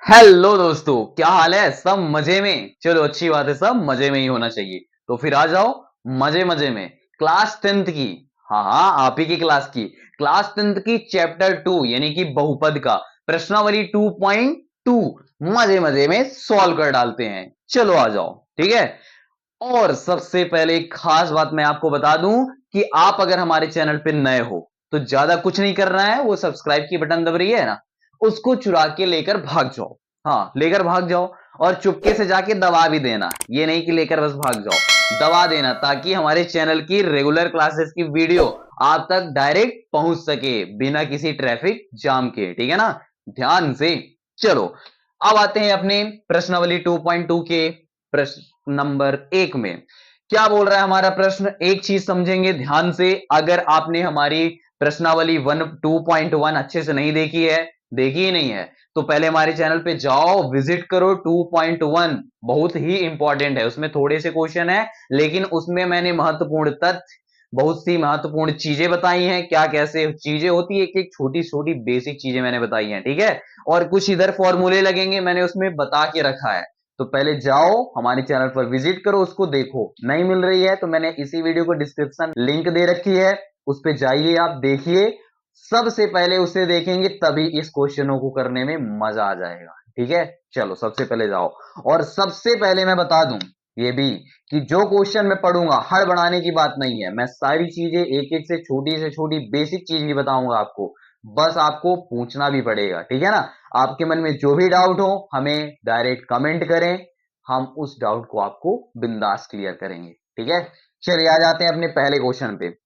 Hello दोस्तों, क्या हाल है? सब मजे में? चलो अच्छी बात है, सब मजे में ही होना चाहिए। तो फिर आ जाओ मजे मजे में। क्लास टेंथ की, हाँ हाँ आप ही की क्लास टेंथ की चैप्टर 2 यानी कि बहुपद का प्रश्नावली 2.2 मजे मजे में सॉल्व कर डालते हैं। चलो आ जाओ, ठीक है। और सबसे पहले एक खास बात मैं आपको बता दूं कि आप अगर हमारे चैनल पे नए हो तो ज्यादा कुछ नहीं करना है। वो सब्सक्राइब की बटन दब रही है ना, उसको चुरा के लेकर भाग जाओ। हाँ, लेकर भाग जाओ और चुपके से जाके दबा भी देना। ये नहीं कि लेकर बस भाग जाओ, दबा देना, ताकि हमारे चैनल की रेगुलर क्लासेस की वीडियो आप तक डायरेक्ट पहुंच सके बिना किसी ट्रैफिक जाम के, ठीक है ना। ध्यान से। चलो अब आते हैं अपने प्रश्नावली 2.2 के प्रश्न नंबर 1 में। क्या बोल रहा है हमारा प्रश्न? एक चीज समझेंगे ध्यान से। अगर आपने हमारी प्रश्नावली 2.1 अच्छे से नहीं देखी है, देखी ही नहीं है, तो पहले हमारे चैनल पे जाओ, विजिट करो। 2.1 बहुत ही इंपॉर्टेंट है, उसमें थोड़े से क्वेश्चन है, लेकिन उसमें मैंने महत्वपूर्ण तथ्य, बहुत सी महत्वपूर्ण चीजें बताई हैं। क्या कैसे चीजें होती है, एक छोटी छोटी बेसिक चीजें मैंने बताई हैं, ठीक है। और कुछ इधर फॉर्मूले लगेंगे, मैंने उसमें बता के रखा है। तो पहले जाओ हमारे चैनल पर विजिट करो, उसको देखो। नहीं मिल रही है तो मैंने इसी वीडियो को डिस्क्रिप्शन लिंक दे रखी है, उस पर जाइए, आप देखिए। सबसे पहले उसे देखेंगे तभी इस क्वेश्चनों को करने में मजा आ जाएगा, ठीक है। चलो सबसे पहले जाओ। और सबसे पहले मैं बता दूं ये भी कि जो क्वेश्चन मैं पढ़ूंगा, हड़बड़ाने की बात नहीं है। मैं सारी चीजें एक एक से छोटी बेसिक चीज ही बताऊंगा आपको। बस आपको पूछना भी पड़ेगा, ठीक है ना। आपके मन में जो भी डाउट हो हमें डायरेक्ट कमेंट करें, हम उस डाउट को आपको बिंदास क्लियर करेंगे, ठीक है। चलिए आ जाते हैं अपने पहले क्वेश्चन पे।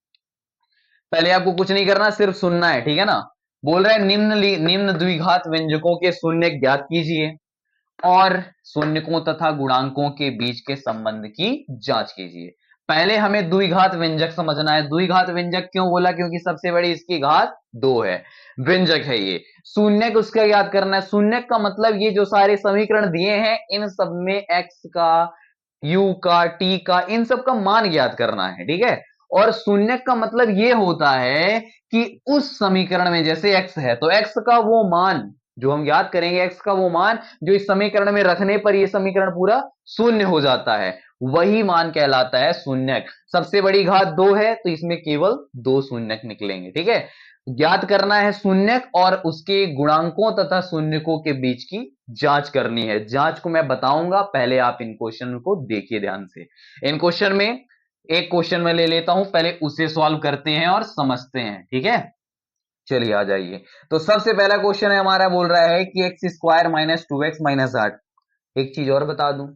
पहले आपको कुछ नहीं करना, सिर्फ सुनना है, ठीक है ना। बोल रहे हैं निम्न द्विघात व्यंजकों के शून्य ज्ञात कीजिए और शून्यकों तथा गुणांकों के बीच के संबंध की जांच कीजिए। पहले हमें द्विघात व्यंजक समझना है। द्विघात व्यंजक क्यों बोला? क्योंकि सबसे बड़ी इसकी घात 2 है, व्यंजक है ये। शून्यक उसका याद करना है। शून्यक का मतलब ये जो सारे समीकरण दिए हैं, इन सब में एक्स का, यू का, टी का, इन सब का मान ज्ञात करना है, ठीक है। और शून्यक का मतलब ये होता है कि उस समीकरण में जैसे एक्स है तो एक्स का वो मान जो हम याद करेंगे, एक्स का वो मान जो इस समीकरण में रखने पर यह समीकरण पूरा शून्य हो जाता है, वही मान कहलाता है शून्यक। सबसे बड़ी घात 2 है तो इसमें केवल 2 शून्यक निकलेंगे, ठीक है। ज्ञात करना है शून्यक और उसके गुणांकों तथा शून्यकों के बीच की जांच करनी है। जांच को मैं बताऊंगा, पहले आप इन क्वेश्चन को देखिए ध्यान से। इन क्वेश्चन में एक क्वेश्चन मैं ले लेता हूं, पहले उसे सॉल्व करते हैं और समझते हैं, ठीक है। चलिए आ जाइए। तो सबसे पहला क्वेश्चन है हमारा, बोल रहा है कि x square minus 2x minus 8। एक चीज और बता दूं।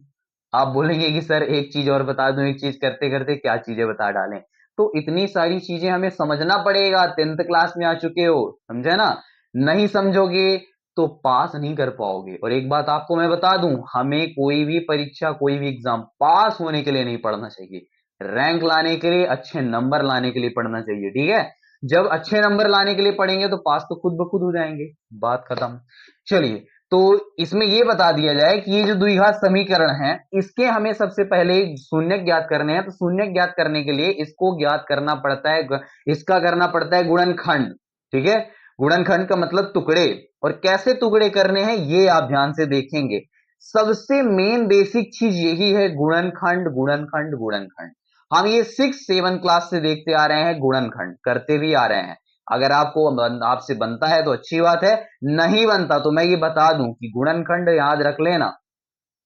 आप बोलेंगे कि सर एक चीज और बता दूं, एक चीज करते करते क्या चीजें बता डालें। तो इतनी सारी चीजें हमें समझना पड़ेगा, 10th क्लास में आ चुके हो, समझे ना। नहीं समझोगे तो पास नहीं कर पाओगे। और एक बात आपको मैं बता दूं, हमें कोई भी परीक्षा, कोई भी एग्जाम पास होने के लिए नहीं पढ़ना चाहिए, रैंक लाने के लिए, अच्छे नंबर लाने के लिए पढ़ना चाहिए, ठीक है। जब अच्छे नंबर लाने के लिए पढ़ेंगे तो पास तो खुद ब खुद हो जाएंगे, बात खत्म। चलिए, तो इसमें यह बता दिया जाए कि ये जो द्विघात समीकरण है, इसके हमें सबसे पहले शून्य ज्ञात करने हैं। तो शून्य ज्ञात करने के लिए इसको ज्ञात करना पड़ता है, इसका करना पड़ता है गुणनखंड, ठीक है। गुणनखंड का मतलब टुकड़े। और कैसे टुकड़े करने हैं ये आप ध्यान से देखेंगे। सबसे मेन बेसिक चीज यही है, गुणनखंड गुणनखंड गुणनखंड। हम ये 6-7 क्लास से देखते आ रहे हैं, गुणनखंड करते भी आ रहे हैं। अगर आपको आपसे बनता है तो अच्छी बात है, नहीं बनता तो मैं ये बता दूं कि गुणनखंड याद रख लेना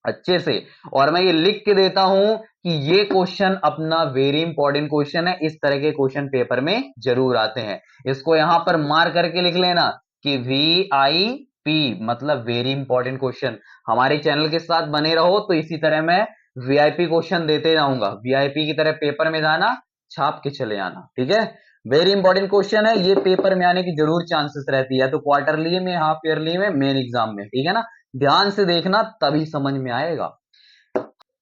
अच्छे से। और मैं ये लिख के देता हूं कि ये क्वेश्चन अपना वेरी इंपॉर्टेंट क्वेश्चन है, इस तरह के क्वेश्चन पेपर में जरूर आते हैं। इसको यहां पर मार करके लिख लेना कि VIP मतलब वेरी इंपॉर्टेंट क्वेश्चन। हमारे चैनल के साथ बने रहो तो इसी तरह मैं VIP क्वेश्चन देते जाऊंगा। VIP की तरह पेपर में जाना, छाप के चले आना, ठीक है। वेरी इंपॉर्टेंट क्वेश्चन है, ये पेपर में आने की जरूर चांसेस रहती है, तो क्वार्टरली में, हाफ ईयरली में, मेन एग्जाम में, ठीक है ना। ध्यान से देखना तभी समझ में आएगा।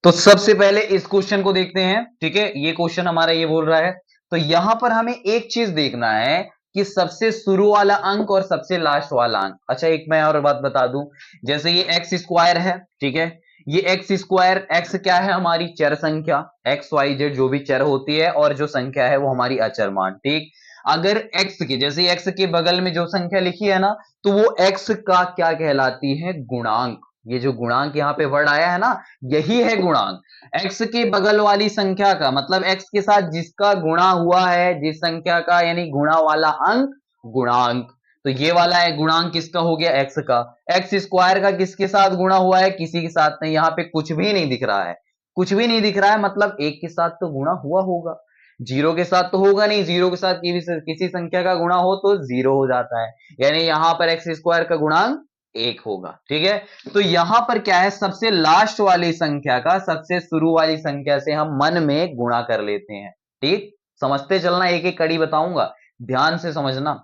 तो सबसे पहले इस क्वेश्चन को देखते हैं, ठीक है। ये क्वेश्चन हमारा ये बोल रहा है, तो यहां पर हमें एक चीज देखना है कि सबसे शुरू वाला अंक और सबसे लास्ट वाला अंक। अच्छा एक मैं और बात बता दूं, जैसे ये एक्स स्क्वायर है, ठीक है। ये एक्स स्क्वायर, एक्स क्या है? हमारी चर संख्या, XYZ जो भी चर होती है, और जो संख्या है वो हमारी अचर मान, ठीक। अगर x के जैसे x के बगल में जो संख्या लिखी है ना, तो वो x का क्या कहलाती है? गुणांक। ये जो गुणांक यहाँ पे वर्ड आया है ना, यही है गुणांक। x के बगल वाली संख्या का मतलब x के साथ जिसका गुणा हुआ है, जिस संख्या का यानी गुणा वाला अंक गुणांक। तो ये वाला है गुणांक, किसका हो गया? x का। x स्क्वायर का किसके साथ गुणा हुआ है? किसी के साथ नहीं। यहाँ पे कुछ भी नहीं दिख रहा है, कुछ भी नहीं दिख रहा है, मतलब एक के साथ तो गुणा हुआ होगा, जीरो के साथ तो होगा नहीं। जीरो के साथ किसी संख्या का गुणा हो तो जीरो हो जाता है, यानी यहां पर एक्स स्क्वायर का गुणांक एक होगा। ठीक है, तो यहां पर क्या है? सबसे लास्ट वाली संख्या का सबसे शुरू वाली संख्या से हम मन में गुणा कर लेते हैं। ठीक, समझते चलना, एक एक कड़ी बताऊंगा, ध्यान से समझना।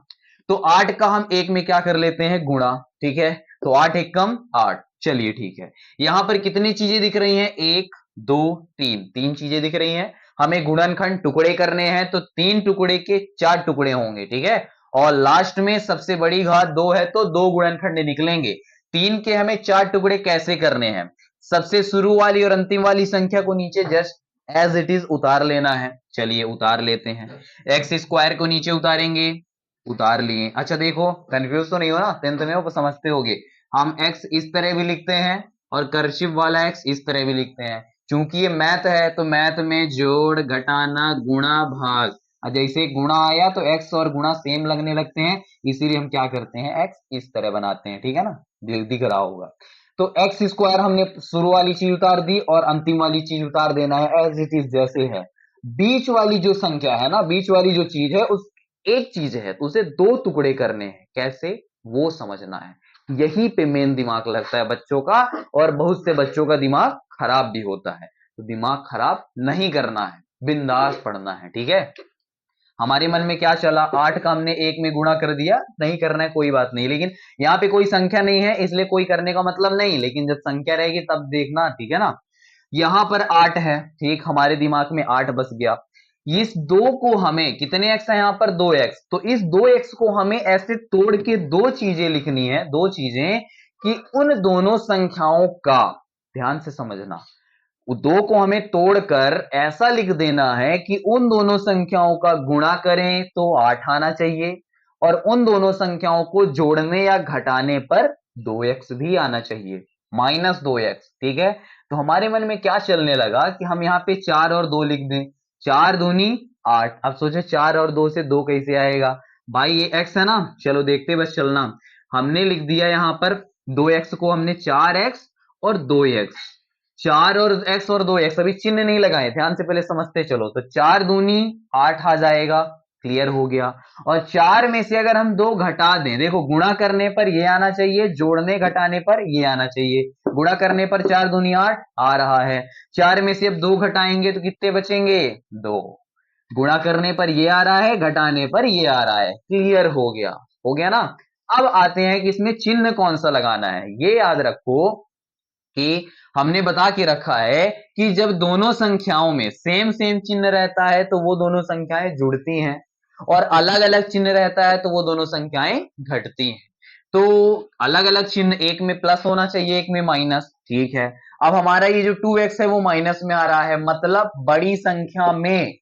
तो 8 का हम एक में क्या कर लेते हैं? गुणा। ठीक है, तो 8 एक कम 8। चलिए ठीक है, यहां पर कितनी चीजें दिख रही हैं? 1 2 3, तीन चीजें दिख रही हैं। हमें गुणनखंड टुकड़े करने हैं, तो 3 टुकड़े के 4 टुकड़े होंगे। ठीक है, और लास्ट में सबसे बड़ी घात 2 है, तो 2 गुणनखंड निकलेंगे। 3 के हमें 4 टुकड़े कैसे करने हैं? सबसे शुरू वाली और अंतिम वाली संख्या को नीचे जस्ट एज इट इज उतार लेना है। चलिए उतार लेते हैं। एक्स स्क्वायर को नीचे उतारेंगे, उतार लिए। अच्छा देखो, कंफ्यूज तो नहीं हो ना? 10th में वो समझते होगे। हम एक्स इस तरह भी लिखते हैं और कर्सिव वाला एक्स इस तरह भी लिखते हैं। चूंकि ये मैथ है, तो मैथ में जोड़ घटाना गुणा भाग, जैसे गुणा आया तो एक्स और गुणा सेम लगने लगते हैं, इसीलिए हम क्या करते हैं? एक्स इस तरह बनाते हैं। ठीक है ना, दिख रहा होगा। तो एक्स स्क्वायर हमने शुरू वाली चीज उतार दी और अंतिम वाली चीज उतार देना है एज इट इज जैसे है। बीच वाली जो संख्या है ना, बीच वाली जो चीज है, उस एक चीज है तो उसे दो टुकड़े करने हैं। कैसे, वो समझना है। यहीं पे मेन दिमाग लगता है बच्चों का, और बहुत से बच्चों का दिमाग खराब भी होता है। तो दिमाग खराब नहीं करना है, बिंदास पढ़ना है। ठीक है, हमारे मन में क्या चला? 8 का हमने एक में गुणा कर दिया, नहीं करना है कोई बात नहीं, लेकिन यहाँ पे कोई संख्या नहीं है इसलिए कोई करने का मतलब नहीं, लेकिन जब संख्या रहेगी तब देखना। ठीक है ना, यहां पर 8 है, ठीक, हमारे दिमाग में 8 बस गया। इस दो को हमें, कितने एक्स है यहाँ पर? 2x। तो इस 2x को हमें ऐसे तोड़ के दो चीजें लिखनी है, दो चीजें, कि उन दोनों संख्याओं का, ध्यान से समझना, दो को हमें तोड़कर ऐसा लिख देना है कि उन दोनों संख्याओं का गुणा करें तो 8 आना चाहिए, और उन दोनों संख्याओं को जोड़ने या घटाने पर 2x भी आना चाहिए, -2x। ठीक है, तो हमारे मन में क्या चलने लगा कि हम यहाँ पे 4 और 2 लिख दें। 4 दूनी 8। अब सोचो 4 और 2 से 2 कैसे आएगा? भाई ये x है ना, चलो देखते बस चलना। हमने लिख दिया यहाँ पर 2x को, हमने 4x और 2x, 4 और x और 2x, अभी चिन्ह नहीं लगाए, ध्यान से पहले समझते चलो। तो 4 दूनी 8 आ जाएगा, क्लियर हो गया। और 4 में से अगर हम 2 घटा दें, देखो गुणा करने पर ये आना चाहिए, जोड़ने घटाने पर ये आना चाहिए। गुणा करने पर 4 दूनी 8 आ रहा है, 4 में से अब 2 घटाएंगे तो कितने बचेंगे? 2। गुणा करने पर ये आ रहा है, घटाने पर ये आ रहा है, क्लियर हो गया? हो गया ना। अब आते हैं कि इसमें चिन्ह कौन सा लगाना है। ये याद रखो कि हमने बता के रखा है कि जब दोनों संख्याओं में सेम सेम चिन्ह रहता है तो वो दोनों संख्याएं जुड़ती हैं, और अलग अलग चिन्ह रहता है तो वो दोनों संख्याएं घटती हैं। तो अलग अलग चिन्ह, एक में प्लस होना चाहिए, एक में माइनस। ठीक है, अब हमारा ये जो 2x है वो माइनस में आ रहा है, मतलब बड़ी संख्या में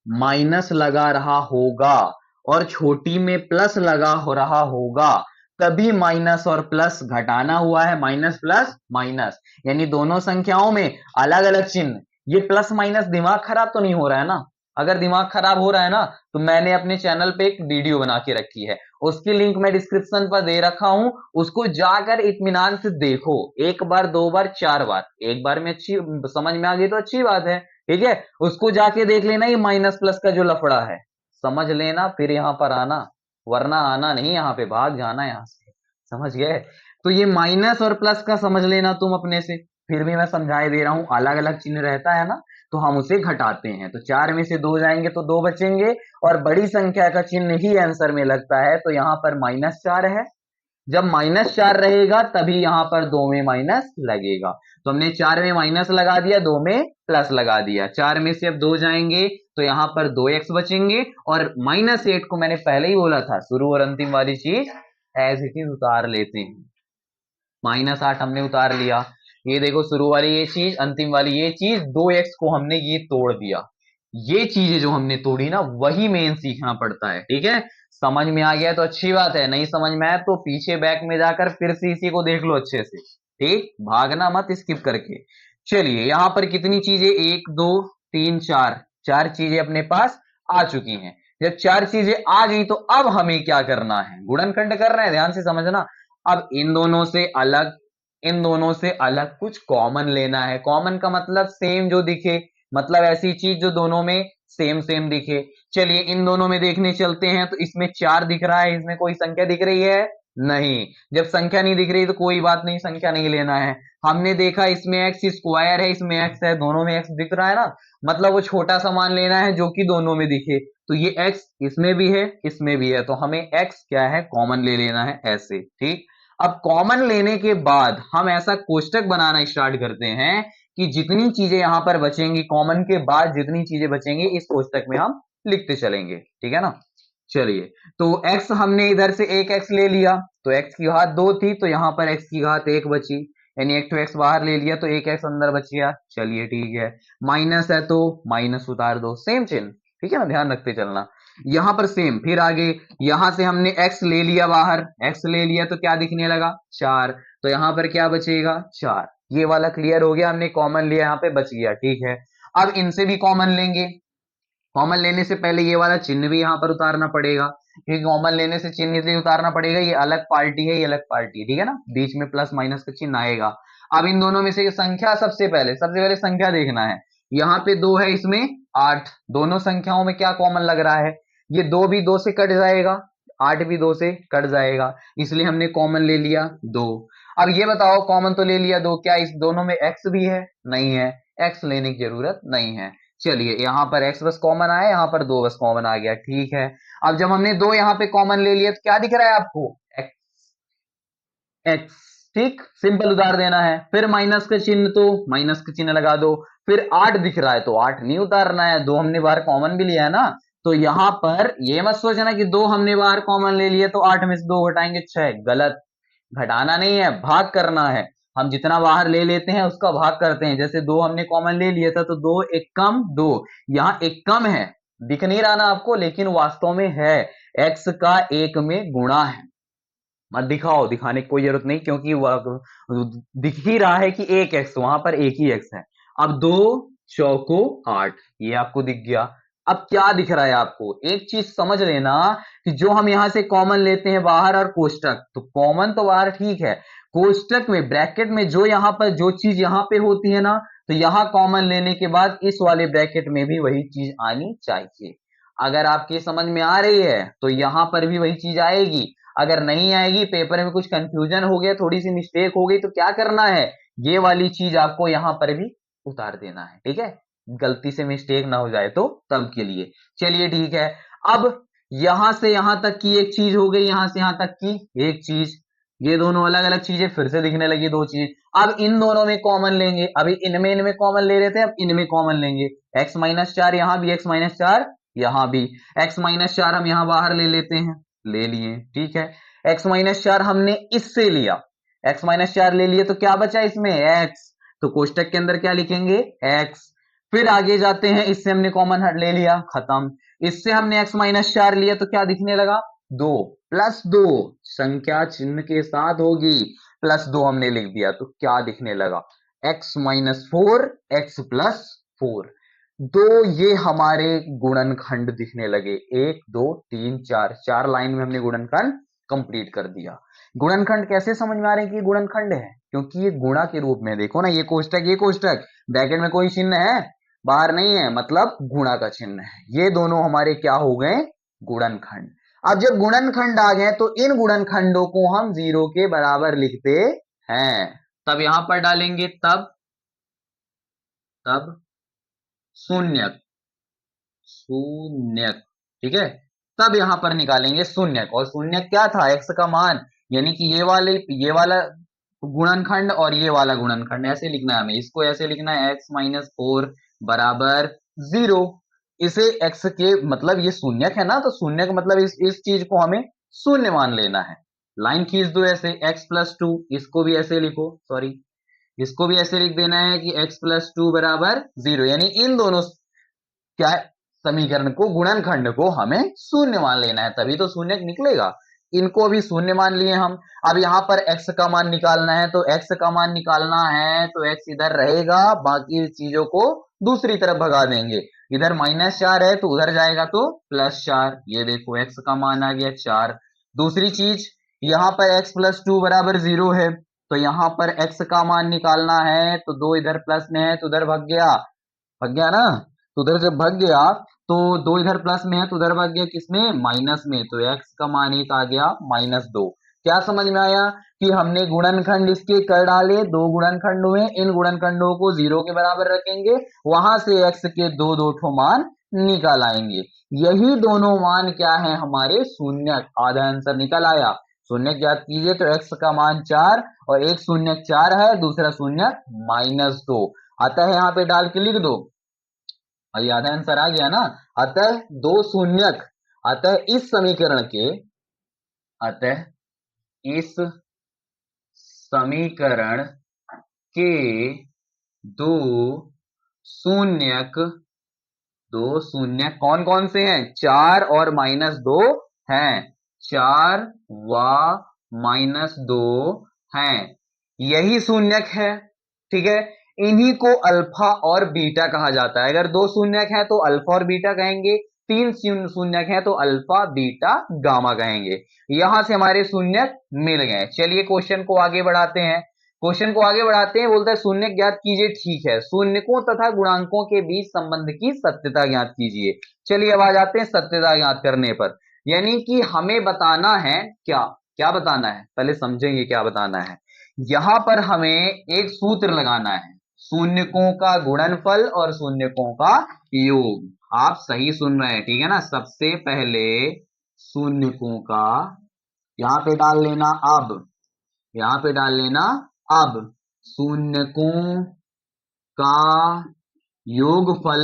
माइनस लगा रहा होगा और छोटी में प्लस लगा हो रहा होगा, तभी माइनस और प्लस घटाना हुआ है, माइनस प्लस माइनस, यानी दोनों संख्याओं में अलग अलग चिन्ह। ये प्लस माइनस दिमाग खराब तो नहीं हो रहा है ना? अगर दिमाग खराब हो रहा है ना, तो मैंने अपने चैनल पे एक वीडियो बना के रखी है, उसकी लिंक मैं डिस्क्रिप्शन पर दे रखा हूं, उसको जाकर इत्मीनान से देखो, एक बार, दो बार, चार बार। एक बार में अच्छी समझ में आ गई तो अच्छी बात है, ठीक है, उसको जाके देख लेना, ये माइनस प्लस का जो लफड़ा है समझ लेना, फिर यहां पर आना, वरना आना नहीं, यहां पे भाग जाना यहां से। समझ गए? तो ये माइनस और प्लस का समझ लेना तुम अपने से, फिर भी मैं समझाए दे रहा हूं, अलग अलग चिन्ह रहता है ना, तो हम उसे घटाते हैं। तो 4 में से 2 जाएंगे तो 2 बचेंगे, और बड़ी संख्या का चिन्ह ही आंसर में लगता है, तो यहां पर -4 है। जब -4 रहेगा तभी यहां पर 2 में माइनस लगेगा। तो हमने 4 में माइनस लगा दिया, 2 में प्लस लगा दिया। 4 में से अब 2 जाएंगे तो यहां पर 2x बचेंगे, और -8 को मैंने पहले ही बोला था, शुरू और अंतिम वाली चीज एज इट इज उतार लेते हैं। -8 हमने उतार लिया, ये देखो शुरू वाली ये चीज, अंतिम वाली ये चीज, 2x को हमने ये तोड़ दिया, ये चीजें जो हमने तोड़ी ना वही मेन सीखना पड़ता है, ठीक है। समझ में आ गया तो अच्छी बात है, नहीं समझ में आया तो पीछे बैक में जाकर फिर से इसी को देख लो अच्छे से, ठीक, भागना मत स्किप करके। चलिए यहां पर कितनी चीजें, 1 2 3 4, चार चीजें अपने पास आ चुकी हैं। जब चार चीजें आ गई तो अब हमें क्या करना है, गुणनखंड कर रहे हैं, ध्यान से समझना। अब इन दोनों से अलग कुछ कॉमन लेना है। कॉमन का मतलब सेम जो दिखे, मतलब ऐसी चीज जो दोनों में सेम सेम दिखे। चलिए इन दोनों में देखने चलते हैं, तो इसमें 4 दिख रहा है, इसमें कोई संख्या दिख रही है नहीं। जब संख्या नहीं दिख रही तो कोई बात नहीं, संख्या नहीं लेना है। हमने देखा इसमें एक्स स्क्वायर है, इसमें एक्स है, दोनों में एक्स दिख रहा है ना, मतलब वो छोटा सा मान लेना है जो कि दोनों में दिखे। तो ये एक्स इसमें भी है, इसमें भी है, तो हमें एक्स क्या है, कॉमन ले लेना है ऐसे, ठीक। अब कॉमन लेने के बाद हम ऐसा कोष्टक बनाना स्टार्ट करते हैं कि जितनी चीजें यहां पर बचेंगी, कॉमन के बाद जितनी चीजें बचेंगी इस कोष्टक में हम लिखते चलेंगे, ठीक है ना। चलिए, तो x हमने इधर से एक x ले लिया, तो x की घात 2 थी, तो यहां पर x की घात 1 बची, यानी एक तो x बाहर ले लिया तो एक x अंदर बच गया। चलिए ठीक है, माइनस है तो माइनस उतार दो, सेम चिन्ह, ठीक है ना, ध्यान रखते चलना। यहां पर सेम, फिर आगे यहां से हमने x ले लिया बाहर, x ले लिया तो क्या दिखने लगा, 4, तो यहां पर क्या बचेगा, 4। ये वाला क्लियर हो गया, हमने कॉमन लिया, यहाँ पे बच गया, ठीक है। अब इनसे भी कॉमन लेंगे, कॉमन लेने से पहले ये वाला चिन्ह भी यहां पर उतारना पड़ेगा, क्योंकि कॉमन लेने से चिन्ह इसलिए उतारना पड़ेगा, ये अलग पार्टी है, ये अलग पार्टी है, ठीक है ना, बीच में प्लस माइनस का चिन्ह आएगा। अब इन दोनों में से संख्या, सबसे पहले संख्या देखना है। यहाँ पे 2 है, इसमें 8, दोनों संख्याओं में क्या कॉमन लग रहा है, ये 2 भी 2 से कट जाएगा, 8 भी 2 से कट जाएगा, इसलिए हमने कॉमन ले लिया 2। अब ये बताओ, कॉमन तो ले लिया 2, क्या इस दोनों में x भी है, नहीं है, x लेने की जरूरत नहीं है। चलिए यहां पर x बस कॉमन आया, यहां पर 2 बस कॉमन आ गया, ठीक है। अब जब हमने 2 यहां पे कॉमन ले लिया तो क्या दिख रहा है आपको, x, ठीक, सिंपल उतार देना है। फिर माइनस का चिन्ह, तो माइनस का चिन्ह लगा दो। फिर 8 दिख रहा है तो 8 नहीं उतारना है, 2 हमने बाहर कॉमन भी लिया है ना, तो यहां पर ये मत सोचना कि 2 हमने बाहर कॉमन ले लिया तो 8 में से 2 घटाएंगे 6, गलत। घटाना नहीं है, भाग करना है। हम जितना बाहर ले लेते हैं उसका भाग करते हैं, जैसे 2 हमने कॉमन ले लिया था तो 2 एक कम 2, यहाँ एक कम है, दिख नहीं रहा ना आपको, लेकिन वास्तव में है, x का 1 में गुणा है। मत दिखाओ, दिखाने की कोई जरूरत नहीं, क्योंकि दिख ही रहा है कि एक एक्स, वहां पर एक ही एक्स है। अब 2 चौको 8, ये आपको दिख गया। अब क्या दिख रहा है आपको, एक चीज समझ लेना कि जो हम यहां से कॉमन लेते हैं बाहर और कोष्टक, तो कॉमन तो बाहर ठीक है, कोष्टक में ब्रैकेट में जो यहां पर जो चीज यहां पे होती है ना, तो यहां कॉमन लेने के बाद इस वाले ब्रैकेट में भी वही चीज आनी चाहिए। अगर आपकी समझ में आ रही है तो यहां पर भी वही चीज आएगी, अगर नहीं आएगी, पेपर में कुछ कंफ्यूजन हो गया, थोड़ी सी मिस्टेक हो गई, तो क्या करना है, ये वाली चीज आपको यहां पर भी उतार देना है, ठीक है, गलती से मिस्टेक ना हो जाए तो तब के लिए। चलिए ठीक है, अब यहां से यहां तक की एक चीज हो गई, यहां से यहां तक की एक चीज, ये दोनों अलग अलग चीजें फिर से दिखने लगी, 2 चीज। अब इन दोनों में कॉमन लेंगे, अभी इनमें कॉमन ले रहे थे, अब इनमें कॉमन लेंगे, x-4 यहां भी, x-4 यहां भी, x-4 हम यहां बाहर ले लेते हैं, ले लिए, ठीक है। x-4 हमने इससे लिया, x-4 ले लिए तो क्या बचा इसमें, x, तो कोष्टक के अंदर क्या लिखेंगे, x। फिर आगे जाते हैं, इससे हमने कॉमन ले लिया, खत्म। इससे हमने x-4 लिया तो क्या दिखने लगा, 2, +2, संख्या चिन्ह के साथ होगी, +2 हमने लिख दिया तो क्या दिखने लगा, x-4, x+4। दो ये हमारे गुणनखंड दिखने लगे, 1 2 3 4, 4 लाइन में हमने गुणनखंड कंप्लीट कर दिया। गुणनखंड कैसे समझ में आ रहे हैं कि ये गुणनखंड है, क्योंकि ये गुणा के रूप में, देखो ना, ये कोष्टक, ब्रैकेट में कोई चिन्ह है बाहर नहीं है, मतलब गुणा का चिन्ह है, ये दोनों हमारे क्या हो गए, गुणनखंड। अब जब गुणनखंड आ गए तो इन गुणनखंडों को हम 0 के बराबर लिखते हैं, तब यहां पर डालेंगे, तब तब शून्यक, शून्यक, ठीक है, तब यहां पर निकालेंगे शून्यक, और शून्यक क्या था, x का मान, यानी कि ये वाला गुणनखंड और ये वाला गुणनखंड, ऐसे लिखना है हमें, इसको ऐसे लिखना है, x-4 बराबर 0। इसे x के मतलब ये शून्यक है ना, तो शून्यक मतलब इस चीज को हमें शून्य मान लेना है। लाइन खींच दो ऐसे, x+2, इसको भी ऐसे लिखो, सॉरी, इसको भी ऐसे लिख देना है कि x+2 बराबर 0, यानी इन दोनों क्या है, समीकरण को, गुणनखंड को हमें शून्य मान लेना है, तभी तो शून्य निकलेगा। इनको अभी शून्य मान लिए हम। अब यहाँ पर x का मान निकालना है, तो x का मान निकालना है तो x इधर रहेगा, बाकी चीजों को दूसरी तरफ भगा देंगे। इधर -4 है तो उधर जाएगा तो +4। ये देखो x का मान आ गया 4। दूसरी चीज, यहाँ पर x + 2 = 0 है, तो यहाँ पर x का मान निकालना है, तो 2 इधर प्लस में है तो उधर भग गया ना। तो उधर जब भग गया तो 2 इधर प्लस में है तो उधर भाग गया किसमें, माइनस में, तो x का मान एक आ गया -2। क्या समझ में आया कि हमने गुणनखंड इसके कर डाले, दो गुणनखंड हुए, इन गुणनखंडों को 0 के बराबर रखेंगे, वहां से x के दो दो ठो मान निकल आएंगे। यही दोनों मान क्या है हमारे शून्यक। आधा आंसर निकल आया। शून्यक ज्ञात कीजिए, तो x का मान 4 और एक शून्यक 4 है, दूसरा शून्यक -2। अतः यहाँ पे डाल के लिख दो, और आधा आंसर आ गया ना। अतः दो शून्यक, अतः इस समीकरण के, अतः इस समीकरण के दो शून्यक, दो शून्यक कौन कौन से हैं, 4 और -2 हैं। 4 व -2 हैं, यही शून्यक है। ठीक है, इन्हीं को अल्फा और बीटा कहा जाता है। अगर दो शून्यक है तो अल्फा और बीटा कहेंगे, तीन शून्यक है तो अल्फा बीटा गामा कहेंगे। यहां से हमारे शून्यक मिल गए। चलिए क्वेश्चन को आगे बढ़ाते हैं। क्वेश्चन को आगे बढ़ाते हैं, बोलता है शून्य ज्ञात कीजिए। ठीक है, शून्यकों तथा गुणांकों के बीच संबंध की सत्यता ज्ञात कीजिए। चलिए अब आ जाते हैं सत्यता ज्ञात करने पर, यानी कि हमें बताना है क्या, क्या बताना है, पहले समझेंगे क्या बताना है। यहां पर हमें एक सूत्र लगाना है, शून्यकों का गुणनफल और शून्यकों का योग। आप सही सुन रहे हैं, ठीक है ना। सबसे पहले शून्यकों का यहां पे डाल लेना अब, यहां पे डाल लेना अब, शून्यकों का योगफल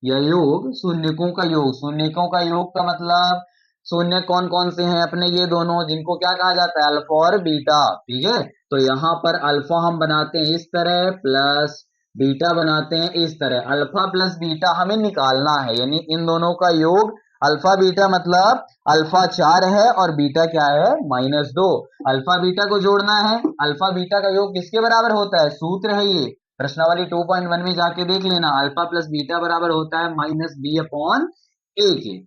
या योग, शून्यकों का योग। शून्यकों का योग का मतलब शून्य कौन कौन से हैं अपने, ये दोनों, जिनको क्या कहा जाता है, अल्फा और बीटा। ठीक है, तो यहां पर अल्फा हम बनाते हैं इस तरह, प्लस बीटा बनाते हैं इस तरह। अल्फा प्लस बीटा हमें निकालना है, यानी इन दोनों का योग अल्फा बीटा, मतलब अल्फा 4 है और बीटा क्या है, -2। अल्फा बीटा को जोड़ना है। अल्फा बीटा का योग किसके बराबर होता है, सूत्र है ये, प्रश्नावली 2.1 में जाके देख लेना। अल्फा प्लस बीटा बराबर होता है -b/a के।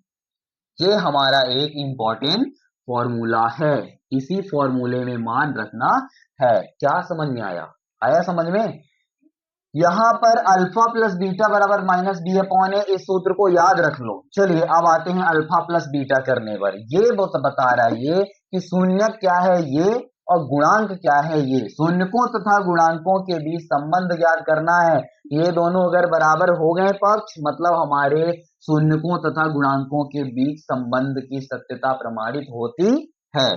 ये हमारा एक इंपॉर्टेंट फॉर्मूला है, इसी फॉर्मूले में मान रखना है। क्या समझ में आया, आया समझ में। यहां पर अल्फा प्लस बीटा बराबर -b/a, इस सूत्र को याद रख लो। चलिए अब आते हैं अल्फा प्लस बीटा करने पर। ये बता रहा है ये कि शून्यक क्या है ये और गुणांक क्या है ये। शून्यकों तथा गुणांकों के बीच संबंध ज्ञात करना है। ये दोनों अगर बराबर हो गए पक्ष, मतलब हमारे शून्यकों तथा गुणांकों के बीच संबंध की सत्यता प्रमाणित होती है।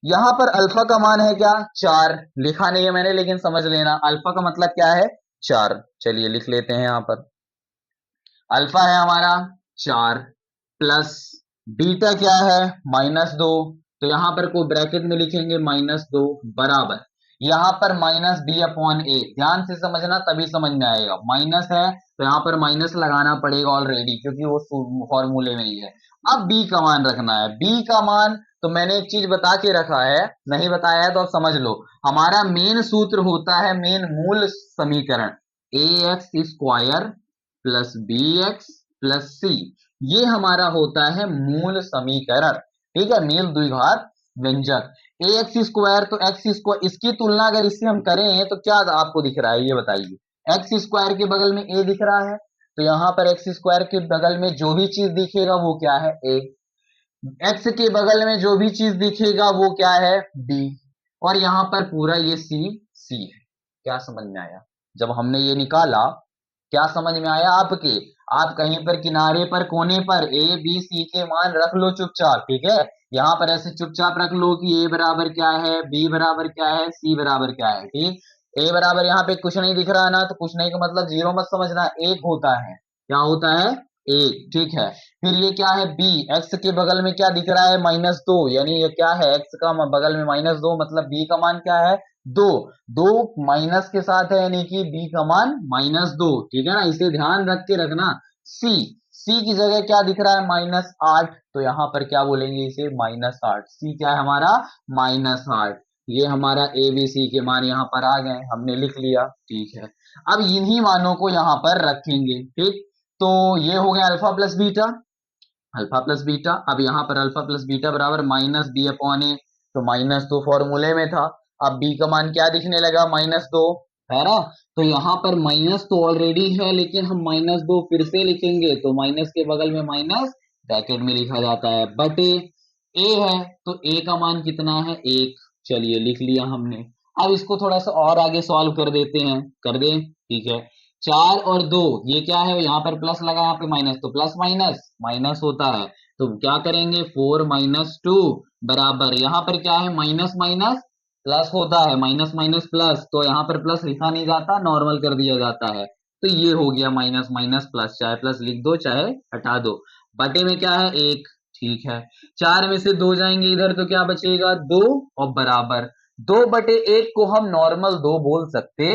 यहां पर अल्फा का मान है क्या, 4। लिखा नहीं है मैंने, लेकिन समझ लेना अल्फा का मतलब क्या है, 4। चलिए लिख लेते हैं यहां पर, अल्फा है हमारा 4, प्लस बीटा क्या है -2, तो यहां पर कोई ब्रैकेट में लिखेंगे -2 बराबर, यहां पर -b/a। ध्यान से समझना तभी समझ में आएगा। माइनस है तो यहां पर माइनस लगाना पड़ेगा ऑलरेडी, क्योंकि वो फॉर्मूले में ही है। अब b का मान रखना है। b का मान तो मैंने एक चीज बता के रखा है, नहीं बताया है तो आप समझ लो। हमारा मेन सूत्र होता है, मेन मूल समीकरण, ax² plus bx plus c। ये हमारा होता है मूल समीकरण। ठीक है, मूल द्विघात व्यंजक। ax², तो x², इसकी तुलना अगर इससे हम करें तो क्या आपको दिख रहा है ये बताइए। x² के बगल में a दिख रहा है, तो यहां पर x² के बगल में जो भी चीज दिखेगा वो क्या है, a। x के बगल में जो भी चीज दिखेगा वो क्या है, b। और यहां पर पूरा ये c है। क्या समझ में आया जब हमने ये निकाला, क्या समझ में आया आपके। आप कहीं पर किनारे पर कोने पर a b c के मान रख लो चुपचाप। ठीक है, यहां पर ऐसे चुपचाप रख लो कि a बराबर क्या है, b बराबर क्या है, c बराबर क्या है। ठीक, a बराबर यहाँ पे कुछ नहीं दिख रहा ना, तो कुछ नहीं का मतलब 0 मत समझना, एक होता है। क्या होता है, एक। ठीक है, फिर ये क्या है, b। x के बगल में क्या दिख रहा है, -2, यानी ये क्या है, x का बगल में -2, मतलब b का मान क्या है, 2। 2 माइनस के साथ है, यानी कि b का मान -2। ठीक है ना, इसे ध्यान रख के रखना, सी, सी की जगह क्या दिख रहा है, -8, तो यहां पर क्या बोलेंगे इसे, -8। सी क्या है हमारा, -8। ये हमारा ए बी सी के मान यहाँ पर आ गए, हमने लिख लिया, ठीक है। अब इन्हीं मानों को यहाँ पर रखेंगे, ठीक। तो ये हो गया alpha plus beta, alpha plus beta. अब यहाँ पर अल्फा प्लस बीटा बराबर -b/a, तो -2 फॉर्मूले में था। अब b का मान क्या दिखने लगा, -2, है ना। तो यहाँ पर माइनस तो ऑलरेडी है, लेकिन हम -2 फिर से लिखेंगे, तो माइनस के बगल में माइनस ब्रैकेट में लिखा जाता है, बटे a है, तो a का मान कितना है, 1। चलिए लिख लिया हमने। अब इसको थोड़ा सा और आगे सॉल्व कर देते हैं, कर दें, ठीक है। 4 और 2, ये क्या है, यहाँ पर प्लस लगा, यहाँ पे माइनस, तो प्लस माइनस माइनस होता है, तो क्या करेंगे, 4 - 2 बराबर, यहाँ पर क्या है, माइनस माइनस प्लस होता है, माइनस माइनस प्लस, तो यहाँ पर प्लस लिखा नहीं जाता, नॉर्मल कर दिया जाता है। तो ये हो गया माइनस माइनस प्लस, चाहे प्लस लिख दो चाहे हटा दो, बटे में क्या है, 1, ठीक है। 4 में से 2 जाएंगे इधर, तो क्या बचेगा, 2, और बराबर 2/1 को हम नॉर्मल 2 बोल सकते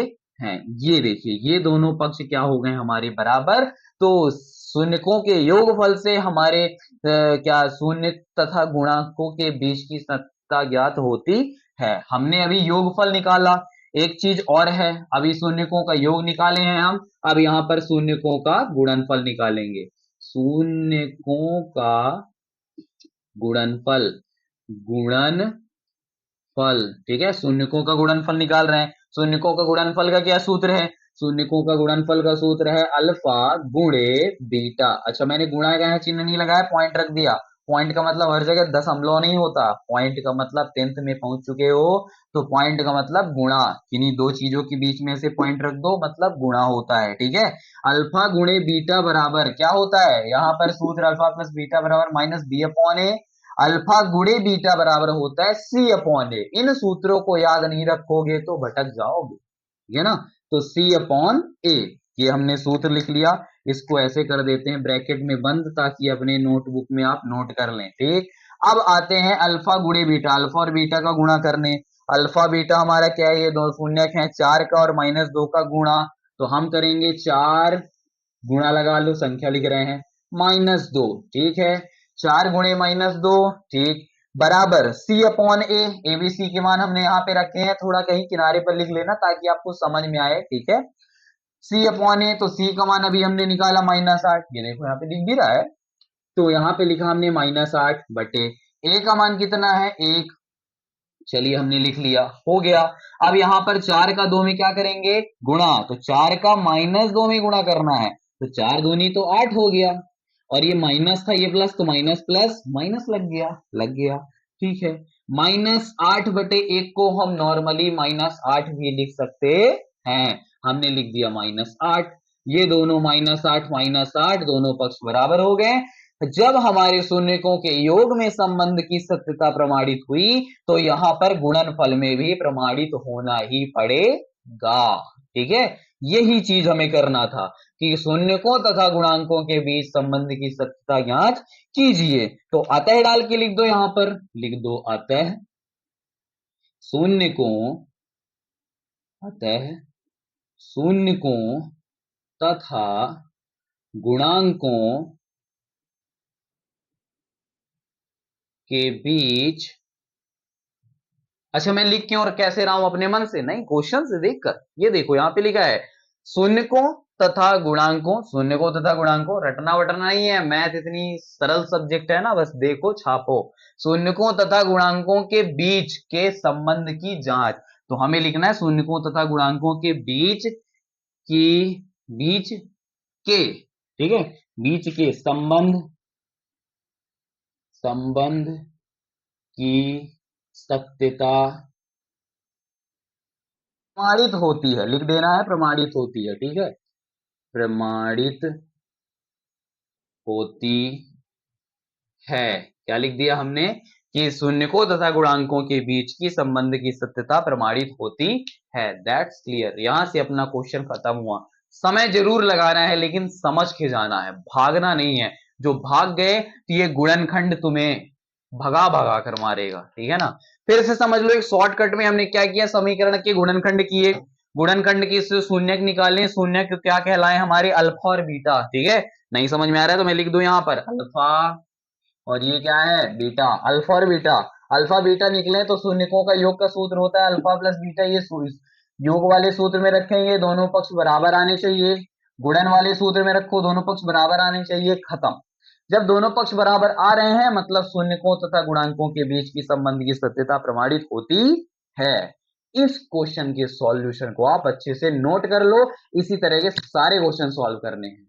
हैं। ये देखिए, ये दोनों पक्ष क्या हो गए हमारे बराबर, तो शून्यकों के योगफल से हमारे क्या शून्य तथा गुणांकों के बीच की सत्ता ज्ञात होती है। हमने अभी योगफल निकाला, एक चीज और है, अभी शून्यकों का योग निकाले हैं हम, अब यहाँ पर शून्यकों का गुणनफल निकालेंगे। शून्यकों का गुणनफल, गुणनफल, ठीक है, शून्यकों का गुणनफल निकाल रहे हैं। शून्यकों का गुणनफल का क्या सूत्र है, शून्यकों का गुणनफल का सूत्र है अल्फा गुणे बीटा। अच्छा, मैंने गुणा का चिन्ह नहीं लगाया, पॉइंट रख दिया। पॉइंट का मतलब हर जगह दशमलव नहीं होता, पॉइंट का मतलब 10th में पहुंच चुके हो तो पॉइंट का मतलब गुणा, किन्हीं दो चीजों के बीच में से पॉइंट रख दो, मतलब गुणा होता है, ठीक है। अल्फा गुणे बीटा बराबर क्या होता है, यहाँ पर सूत्र अल्फा प्लस बीटा बराबर -b/a, अल्फा गुणे बीटा बराबर होता है C/a। इन सूत्रों को याद नहीं रखोगे तो भटक जाओगे, ठीक है ना। तो C/a, ये हमने सूत्र लिख लिया, इसको ऐसे कर देते हैं ब्रैकेट में बंद, ताकि अपने नोटबुक में आप नोट कर लें, ठीक। अब आते हैं अल्फा गुणे बीटा, अल्फा और बीटा का गुणा करने। अल्फा बीटा हमारा क्या है, ये दो शून्यक है, 4 का और -2 का गुणा, तो हम करेंगे 4 गुणा लगा लो, संख्या लिख रहे हैं, -2, ठीक है। 4 गुणे -2, ठीक, बराबर C/a, एबीसी के मान हमने यहाँ पे रखे हैं, थोड़ा कहीं किनारे पर लिख लेना ताकि आपको समझ में आए, ठीक है। C/a, तो C का मान अभी हमने निकाला -8, ये देखो यहाँ पे दिख भी रहा है, तो यहाँ पे लिखा हमने -8 बटे a का मान कितना है, 1। चलिए हमने लिख लिया, हो गया। अब यहाँ पर 4 का 2 में क्या करेंगे, गुणा, तो 4 का -2 में गुणा करना है, तो 4 दूनी तो 8 हो गया, और ये माइनस था, ये प्लस, तो माइनस प्लस माइनस लग गया, लग गया, ठीक है। -8/1 को हम नॉर्मली -8 भी लिख सकते हैं, हमने लिख दिया -8। ये दोनों -8 -8 दोनों पक्ष बराबर हो गए। जब हमारे शून्यकों के योग में संबंध की सत्यता प्रमाणित हुई, तो यहां पर गुणनफल में भी प्रमाणित होना ही पड़ेगा, ठीक है। यही चीज हमें करना था कि शून्यकों तथा गुणांकों के बीच संबंध की सत्यता ज्ञात कीजिए। तो अतः डाल के लिख दो, यहां पर लिख दो अतः शून्यकों, अतः शून्यकों तथा गुणांकों के बीच, अच्छा मैं लिख क्यों और कैसे रहा हूं अपने मन से, नहीं, क्वेश्चन से देखकर। ये देखो यहाँ पे लिखा है शून्यकों तथा गुणांकों, शून्यकों तथा गुणांकों, रटना वटना नहीं है, मैथ इतनी सरल सब्जेक्ट है ना, बस देखो छापो। शून्यकों तथा गुणांकों के बीच के संबंध की जांच, तो हमें लिखना है शून्यकों तथा गुणांकों के बीच की, बीच के, ठीक है, बीच के संबंध, संबंध की सत्यता प्रमाणित होती है, लिख देना है प्रमाणित होती है, ठीक है, प्रमाणित होती है। क्या लिख दिया हमने कि शून्यकों तथा गुणांकों के बीच की संबंध की सत्यता प्रमाणित होती है। दैट्स क्लियर, यहां से अपना क्वेश्चन खत्म हुआ। समय जरूर लगाना है लेकिन समझ के जाना है, भागना नहीं है। जो भाग गए तो ये गुणनखंड तुम्हें भगा भगा कर मारेगा, ठीक है ना। फिर से समझ लो, एक शॉर्टकट में हमने क्या किया, समीकरण के गुणनखंड किए, गुणनखंड की शून्यक निकालने, शून्यक क्या कहलाए हमारे, अल्फा और बीटा। ठीक है, नहीं समझ में आ रहा है तो मैं लिख दूं यहाँ पर अल्फा और ये क्या है बीटा, अल्फा और बीटा। अल्फा बीटा निकले तो शून्यकों का योग का सूत्र होता है अल्फा प्लस बीटा। ये योग वाले सूत्र में रखेंगे, दोनों पक्ष बराबर आने चाहिए। गुणन वाले सूत्र में रखो, दोनों पक्ष बराबर आने चाहिए, खत्म। जब दोनों पक्ष बराबर आ रहे हैं मतलब शून्यकों तथा गुणांकों के बीच की संबंध की सत्यता प्रमाणित होती है। इस क्वेश्चन के सॉल्यूशन को आप अच्छे से नोट कर लो, इसी तरह के सारे क्वेश्चन सॉल्व करने हैं।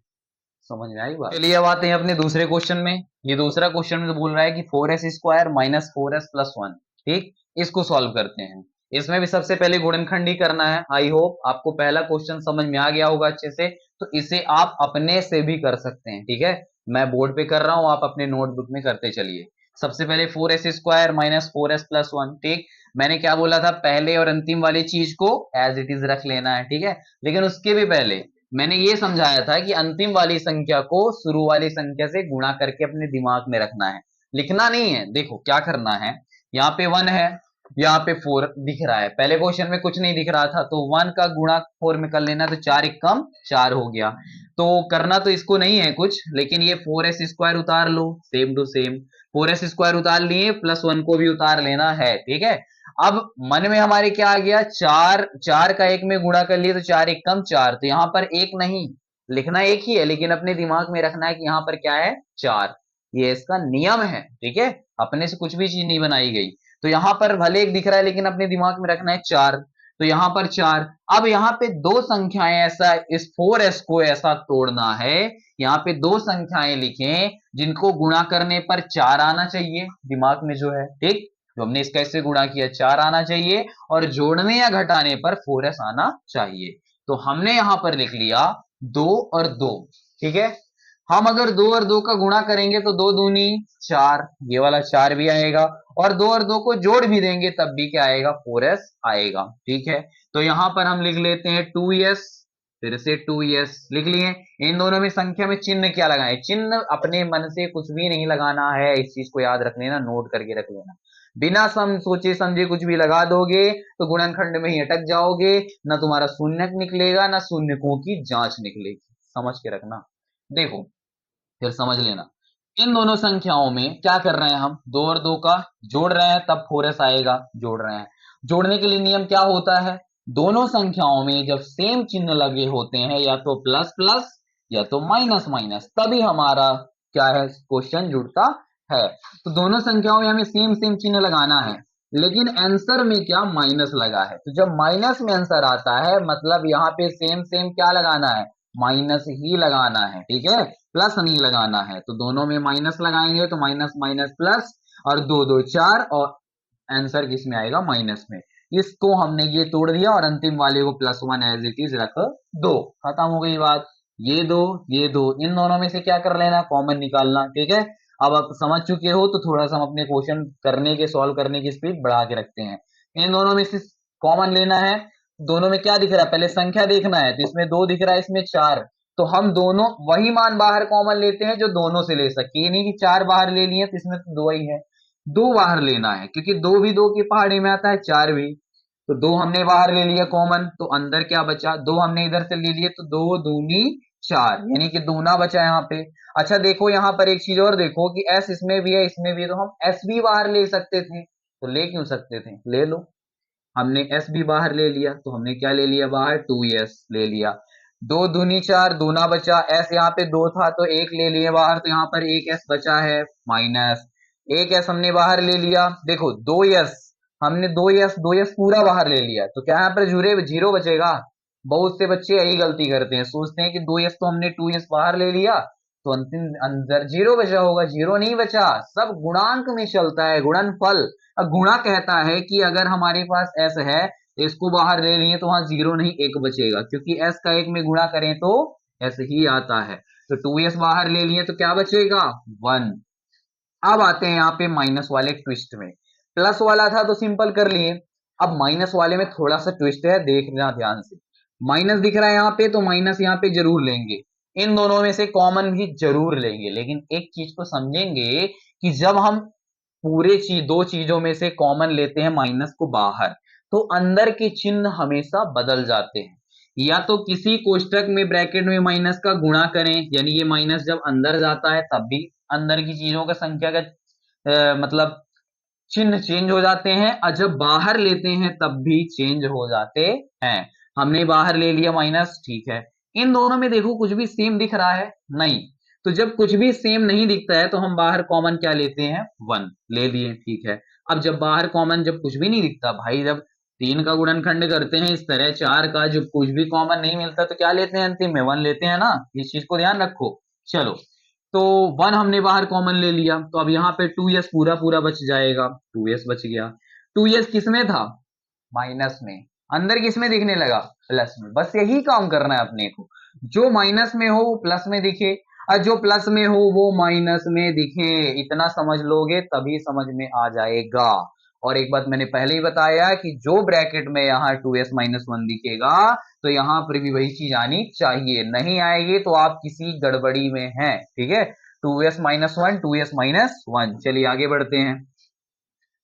समझ में आई बात? चलिए अब आते हैं अपने दूसरे क्वेश्चन में। ये दूसरा क्वेश्चन में तो बोल रहा है कि 4s² माइनस 4s+1। ठीक, इसको सॉल्व करते हैं। इसमें भी सबसे पहले गुणनखंड ही करना है। आई होप आपको पहला क्वेश्चन समझ में आ गया होगा अच्छे से, तो इसे आप अपने से भी कर सकते हैं। ठीक है, मैं बोर्ड पे कर रहा हूं, आप अपने नोटबुक में करते चलिए। सबसे पहले 4s² माइनस 4s+1। ठीक, मैंने क्या बोला था, पहले और अंतिम वाली चीज को एज इट इज रख लेना है। ठीक है, लेकिन उसके भी पहले मैंने ये समझाया था कि अंतिम वाली संख्या को शुरू वाली संख्या से गुणा करके अपने दिमाग में रखना है, लिखना नहीं है। देखो क्या करना है, यहाँ पे 1 है, यहाँ पे 4 दिख रहा है। पहले क्वेश्चन में कुछ नहीं दिख रहा था तो 1 का गुणा 4 में कर लेना, तो 4 एक कम 4 हो गया। तो करना तो इसको नहीं है कुछ, लेकिन ये 4s² उतार लो, सेम टू सेम 4s² उतार लिए, +1 को भी उतार लेना है। ठीक है, अब मन में हमारे क्या आ गया, 4 4 का 1 में गुणा कर लिए तो 4 एक कम 4, तो यहां पर 1 नहीं लिखना, एक ही है, लेकिन अपने दिमाग में रखना है कि यहां पर क्या है 4। ये इसका नियम है। ठीक है, अपने से कुछ भी चीज नहीं बनाई गई। तो यहां पर भले एक दिख रहा है लेकिन अपने दिमाग में रखना है 4, तो यहां पर 4। अब यहाँ पे दो संख्याएं, ऐसा इस 4s को ऐसा तोड़ना है, यहाँ पे दो संख्याएं लिखें जिनको गुणा करने पर 4 आना चाहिए दिमाग में जो है। ठीक, जो हमने इसका इससे गुणा किया 4 आना चाहिए, और जोड़ने या घटाने पर 4s आना चाहिए। तो हमने यहां पर लिख लिया 2 और 2। ठीक है, हम अगर 2 और 2 का गुणा करेंगे तो 2 दूनी 4, ये वाला 4 भी आएगा, और 2 और 2 को जोड़ भी देंगे तब भी क्या आएगा, 4s आएगा। ठीक है, तो यहां पर हम लिख लेते हैं 2s, फिर से 2s लिख लिए। इन दोनों में संख्या में चिन्ह क्या लगाएं, चिन्ह अपने मन से कुछ भी नहीं लगाना है, इस चीज को याद रख लेना, नोट करके रख लेना। बिना सोचे समझे कुछ भी लगा दोगे तो गुणनखंड में ही अटक जाओगे, ना तुम्हारा शून्यक निकलेगा ना शून्यकों की जांच निकलेगी। समझ के रखना। देखो फिर समझ लेना, इन दोनों संख्याओं में क्या कर रहे हैं हम, 2 और 2 का जोड़ रहे हैं तब 4s आएगा, जोड़ रहे हैं। जोड़ने के लिए नियम क्या होता है, दोनों संख्याओं में जब सेम चिन्ह लगे होते हैं, या तो प्लस प्लस या तो माइनस माइनस, तभी हमारा क्या है, क्वेश्चन जुड़ता है। तो दोनों संख्याओं में हमें सेम सेम चिन्ह लगाना है, लेकिन आंसर में क्या माइनस लगा है, तो जब माइनस में आंसर आता है मतलब यहाँ पे सेम सेम क्या लगाना है, माइनस ही लगाना है। ठीक है, प्लस नहीं लगाना है, तो दोनों में माइनस लगाएंगे तो माइनस माइनस प्लस, और 2 2 4, और आंसर किस में आएगा, माइनस में। इसको हमने ये तोड़ दिया और अंतिम वाले को +1 एज इट इज रख दो, खत्म हो गई बात। ये दो ये दो, इन दोनों में से क्या कर लेना, कॉमन निकालना। ठीक है, अब आप समझ चुके हो तो थोड़ा सा हम अपने क्वेश्चन करने के, सॉल्व करने की स्पीड बढ़ा के रखते हैं। इन दोनों में से कॉमन लेना है, दोनों में क्या दिख रहा है, पहले संख्या देखना है, तो इसमें 2 दिख रहा है, इसमें 4, तो हम दोनों वही मान बाहर कॉमन लेते हैं जो दोनों से ले सके, ये नहीं कि 4 बाहर ले लिए तो इसमें तो 2 ही है, 2 बाहर लेना है, क्योंकि 2 भी 2 की पहाड़ी में आता है, 4 भी। तो 2 हमने बाहर ले लिया कॉमन, तो अंदर क्या बचा, 2 हमने इधर से ले लिए, तो 2 दूनी 4, यानी कि दूना बचा यहाँ पे। अच्छा देखो यहाँ पर एक चीज और देखो कि s इसमें भी है इसमें भी है, तो हम s भी बाहर ले सकते थे, तो ले क्यों सकते थे, ले लो। हमने s भी बाहर ले लिया, तो हमने क्या ले लिया बाहर, 2s ले लिया। 2 दूनी 4, दूना बचा, s यहाँ पे 2 था तो 1 ले लिए बाहर, तो यहाँ पर 1s बचा है, माइनस 1s हमने बाहर ले लिया। देखो 2s, हमने 2s पूरा बाहर ले लिया, तो क्या यहाँ पर जीरो बचेगा। बहुत से बच्चे यही गलती करते हैं, सोचते हैं कि 2s तो हमने 2s बाहर ले लिया तो अंतिम अंदर जीरो बचा होगा, जीरो नहीं बचा, सब गुणांक में चलता है, गुणनफल। अब गुणा कहता है कि अगर हमारे पास s है, इसको बाहर ले लिए तो वहां जीरो नहीं 1 बचेगा, क्योंकि s का 1 में गुणा करें तो s ही आता है। तो 2s बाहर ले लिए तो क्या बचेगा, 1। अब आते हैं यहाँ पे माइनस वाले ट्विस्ट में, प्लस वाला था तो सिंपल कर लिए, अब माइनस वाले में थोड़ा सा ट्विस्ट है, देखना ध्यान से। माइनस दिख रहा है यहाँ पे, तो माइनस यहाँ पे जरूर लेंगे, इन दोनों में से कॉमन भी जरूर लेंगे, लेकिन एक चीज को समझेंगे कि जब हम पूरे दो चीजों में से कॉमन लेते हैं माइनस को बाहर, तो अंदर के चिन्ह हमेशा बदल जाते हैं। या तो किसी कोष्टक में ब्रैकेट में माइनस का गुणा करें, यानी ये माइनस जब अंदर जाता है तब भी अंदर की चीजों का संख्या का मतलब चिन्ह चेंज हो जाते हैं, और जब बाहर लेते हैं तब भी चेंज हो जाते हैं। हमने बाहर ले लिया माइनस, ठीक है। इन दोनों में देखो कुछ भी सेम दिख रहा है? नहीं। तो जब कुछ भी सेम नहीं दिखता है तो हम बाहर कॉमन क्या लेते हैं? 1 ले लिए, ठीक है। अब जब बाहर कॉमन जब कुछ भी नहीं दिखता भाई, जब 3 का गुणनखंड करते हैं इस तरह 4 का, जब कुछ भी कॉमन नहीं मिलता तो क्या लेते हैं? अंतिम में 1 लेते हैं ना। इस चीज को ध्यान रखो। चलो, तो 1 हमने बाहर कॉमन ले लिया, तो अब यहाँ पे 2s पूरा पूरा बच जाएगा, 2s बच गया। 2s किसमें था? माइनस में। अंदर किसमें दिखने लगा? प्लस में। बस यही काम करना है अपने को, जो माइनस में हो वो प्लस में दिखे, और जो प्लस में हो वो माइनस में दिखे। इतना समझ लोगे तभी समझ में आ जाएगा। और एक बात मैंने पहले ही बताया कि जो ब्रैकेट में यहाँ 2s माइनस 1 दिखेगा तो यहाँ पर भी वही चीज आनी चाहिए, नहीं आएगी तो आप किसी गड़बड़ी में हैं, ठीक है। 2s minus 1, 2s minus 1। चलिए आगे बढ़ते हैं।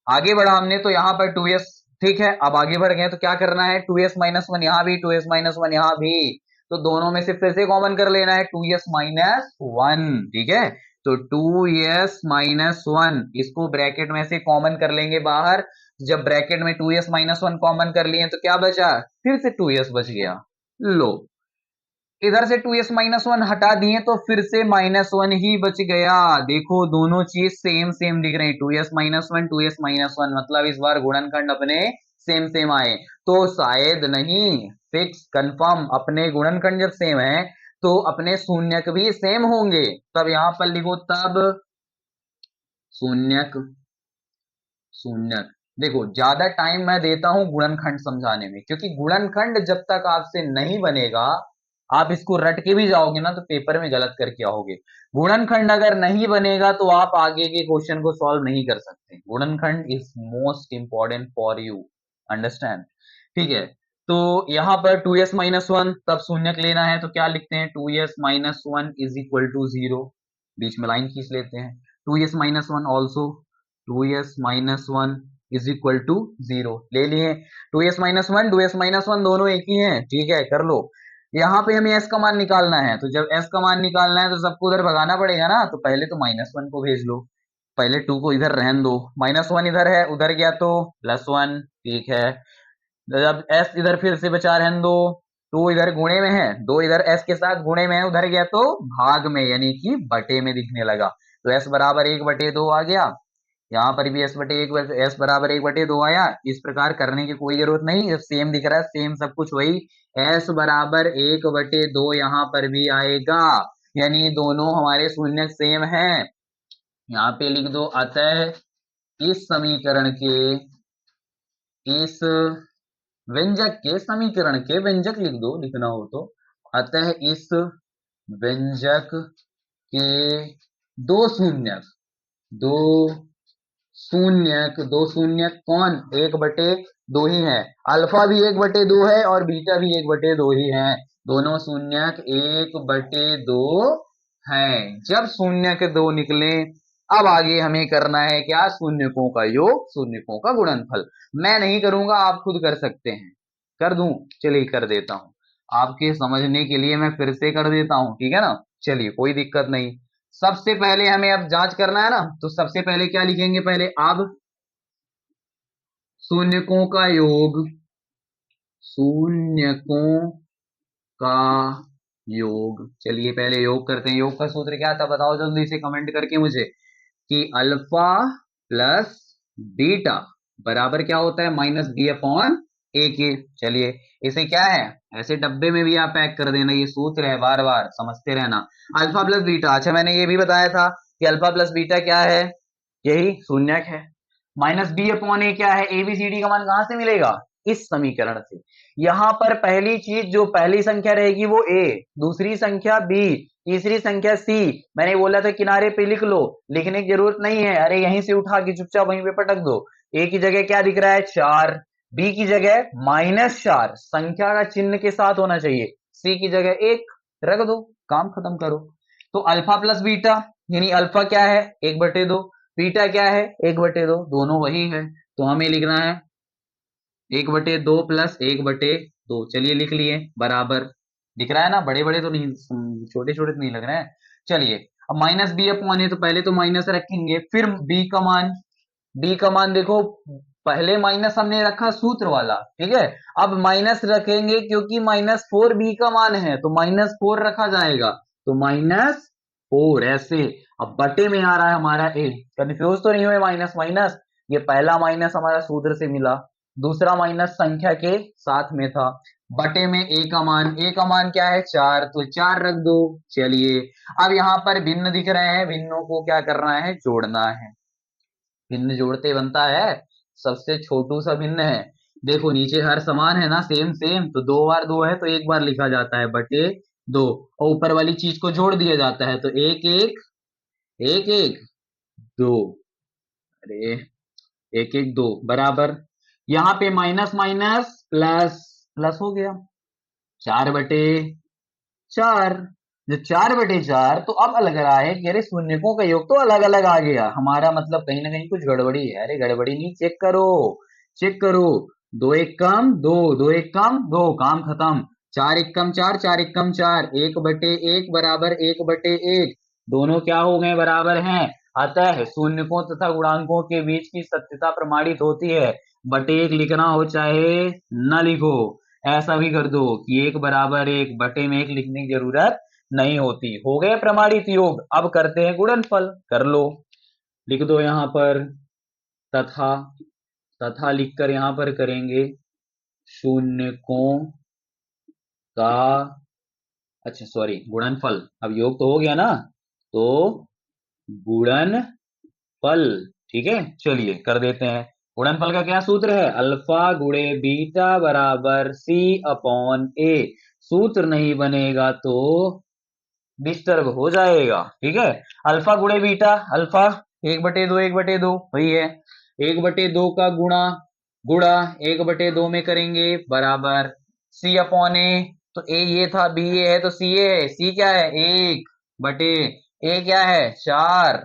आगे बढ़ा हमने तो यहाँ पर 2s, ठीक है। अब आगे बढ़ गए तो क्या करना है? 2s माइनस 1 यहाँ भी, 2s माइनस 1 यहाँ भी, तो दोनों में से फिर से कॉमन कर लेना है 2s माइनस 1, ठीक है। तो 2s माइनस 1 इसको ब्रैकेट में से कॉमन कर लेंगे बाहर। जब ब्रैकेट में 2s माइनस 1 कॉमन कर लिए तो क्या बचा? फिर से 2s बच गया। लो, इधर से 2s माइनस 1 हटा दिए तो फिर से माइनस 1 ही बच गया। देखो दोनों चीज सेम सेम दिख रहे हैं, 2s माइनस 1, 2s माइनस 1, मतलब इस बार गुणनखंड अपने सेम सेम आए। तो शायद नहीं, फिक्स कंफर्म, अपने गुणनखंड जब सेम है तो अपने शून्यक भी सेम होंगे। तब यहां पर लिखो, तब शून्यक, शून्यक। देखो ज्यादा टाइम मैं देता हूं गुणनखंड समझाने में, क्योंकि गुणनखंड जब तक आपसे नहीं बनेगा, आप इसको रट के भी जाओगे ना तो पेपर में गलत करके आओगे। गुणनखंड अगर नहीं बनेगा तो आप आगे के क्वेश्चन को सॉल्व नहीं कर सकते। गुणनखंड is most important for you, understand, ठीक है। तो यहाँ पर 2s माइनस 1, तब शून्यक लेना है तो क्या लिखते हैं? 2s minus 1 is equal to 0, बीच में लाइन खींच लेते हैं। 2s minus 1 also, 2s minus 1 is equal to 0 ले लिए। 2s माइनस 1, 2s माइनस 1 दोनों एक ही हैं, ठीक है, कर लो। यहाँ पे हमें s का मान निकालना है, तो जब s का मान निकालना है तो सबको उधर भगाना पड़ेगा ना, तो पहले तो माइनस 1 को भेज लो, पहले 2 को इधर रहन दो, माइनस 1 इधर है, उधर गया तो प्लस 1, ठीक है। जब s इधर फिर से बचा रहन दो, 2 इधर गुणे में है, 2 इधर s के साथ गुणे में है, उधर गया तो भाग में, यानी कि बटे में दिखने लगा, तो s बराबर 1/2 आ गया। यहाँ पर भी s बराबर 1/2 आया। इस प्रकार करने की कोई जरूरत नहीं, जब सेम दिख रहा है सेम सब कुछ वही, s बराबर 1/2 यहाँ पर भी आएगा, यानी दोनों हमारे शून्य सेम हैं। यहाँ पे लिख दो, अतः इस समीकरण के, इस व्यंजक के, समीकरण के व्यंजक लिख दो लिखना हो तो, अतः इस व्यंजक के दो शून्यक, दो शून्यक, दो शून्यक कौन? 1/2 ही है, अल्फा भी 1/2 है और बीटा भी 1/2 ही है, दोनों शून्यक 1/2 है। जब शून्यक 2 निकले, अब आगे हमें करना है क्या? शून्यकों का योग, शून्यकों का गुणनफल। मैं नहीं करूंगा, आप खुद कर सकते हैं। कर दूं? चलिए कर देता हूं, आपके समझने के लिए मैं फिर से कर देता हूं, ठीक है ना। चलिए कोई दिक्कत नहीं। सबसे पहले हमें अब जांच करना है ना, तो सबसे पहले क्या लिखेंगे? पहले अब शून्यकों का योग, शून्यकों का योग। चलिए पहले योग करते हैं। योग का सूत्र क्या था बताओ जल्दी से कमेंट करके मुझे, कि अल्फा प्लस बीटा बराबर क्या होता है? माइनस बी अपॉन ए के। चलिए इसे क्या है, ऐसे डब्बे में भी आप पैक कर देना, ये सूत्र है, बार बार समझते रहना। अल्फा प्लस बीटा, अच्छा मैंने ये भी बताया था कि अल्फा प्लस बीटा क्या है? यही शून्यक है। माइनस बी अपॉन ए क्या है? एबीसीडी का मान कहां से मिलेगा? इस समीकरण से। यहां पर पहली चीज, जो पहली संख्या रहेगी वो ए, दूसरी संख्या बी, तीसरी संख्या सी। मैंने बोला था किनारे पे लिख लो, लिखने की जरूरत नहीं है, अरे यहीं से उठा के चुपचाप वहीं पे पटक दो। ए की जगह क्या दिख रहा है? 4, बी की जगह -4, संख्या का चिन्ह के साथ होना चाहिए, सी की जगह 1 रख दो, काम खत्म करो। तो अल्फा प्लस बीटा, यानी अल्फा क्या है? 1/2, बीटा क्या है? 1/2, दोनों वही है, तो हमें लिखना है 1/2 प्लस 1/2, चलिए लिख लिए बराबर। दिख रहा है ना, बड़े बड़े तो नहीं, छोटे छोटे तो नहीं लग रहे हैं। चलिए अब माइनस बी अपॉन है, तो पहले तो माइनस रखेंगे, फिर बी का मान। बी का मान देखो, पहले माइनस हमने रखा सूत्र वाला, ठीक है। अब माइनस रखेंगे क्योंकि -4 बी का मान है, तो -4 रखा जाएगा, तो -4 ऐसे। अब बटे में आ रहा है हमारा ए, कंफ्यूज तो नहीं हुए माइनस माइनस। ये पहला माइनस हमारा सूत्र से मिला, दूसरा माइनस संख्या के साथ में था। बटे में ए का मान, ए का मान क्या है 4, तो 4 रख दो। चलिए अब यहां पर भिन्न दिख रहे हैं, भिन्नों को क्या करना है, जोड़ना है। भिन्न जोड़ते बनता है सबसे छोटू सा भिन्न है। देखो नीचे हर समान है ना, सेम सेम, तो 2 बार 2 है तो एक बार लिखा जाता है बटे 2, और ऊपर वाली चीज को जोड़ दिया जाता है, तो एक एक, एक एक 2, अरे एक एक 2 बराबर। यहाँ पे माइनस माइनस प्लस, प्लस हो गया, 4/4। जब 4/4, तो अब लग रहा है कि अरे शून्यकों का योग तो अलग अलग आ गया हमारा, मतलब कहीं ना कहीं कुछ गड़बड़ी है। अरे गड़बड़ी नहीं, चेक करो, चेक करो। 2 एक कम 2, 2 एक कम 2, काम खत्म। 4 एक कम 4, 4 एक कम 4, 1/1 बराबर 1/1, दोनों क्या हो गए, बराबर हैं। अतः शून्यकों तथा गुणांकों के बीच की सत्यता प्रमाणित होती है। बटे 1 लिखना हो चाहे न लिखो, ऐसा भी कर दो कि 1/1, बटे में 1 लिखने की जरूरत नहीं होती। हो गए प्रमाणित योग। अब करते हैं गुणनफल, कर लो, लिख दो यहां पर तथा, तथा लिखकर यहां पर करेंगे शून्यकों का, अच्छा सॉरी, गुणनफल। अब योग तो हो गया ना, तो गुणनफल, ठीक है। चलिए कर देते हैं। गुणनफल का क्या सूत्र है, अल्फा गुणे बीटा बराबर सी अपॉन ए। सूत्र नहीं बनेगा तो डिस्टर्ब हो जाएगा, ठीक है। अल्फा गुणे बीटा, अल्फा 1/2, 1/2 वही है। 1/2 का गुणा, गुणा 1/2 में करेंगे बराबर सी अपॉन ए। तो ए ये था, बी ये है, तो सी ये है। सी क्या है, 1 बटे ए क्या है 4,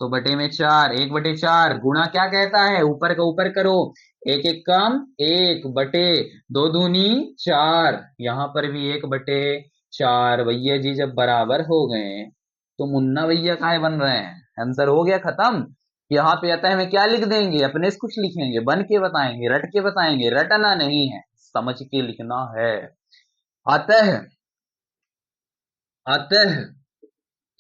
तो बटे में 4, 1/4 गुणा क्या कहता है, ऊपर का ऊपर करो, एक एक कम 1 बटे 2 दूनी 4, यहां पर भी 1/4। भैया जी जब बराबर हो गए तो मुन्ना भैया काहे बन रहे हैं, आंसर हो गया खत्म। यहाँ पे आता है हमें क्या लिख देंगे, अपने से कुछ लिखेंगे, बन के बताएंगे, रट के बताएंगे, रटना नहीं है, समझ के लिखना है। अतः, अतः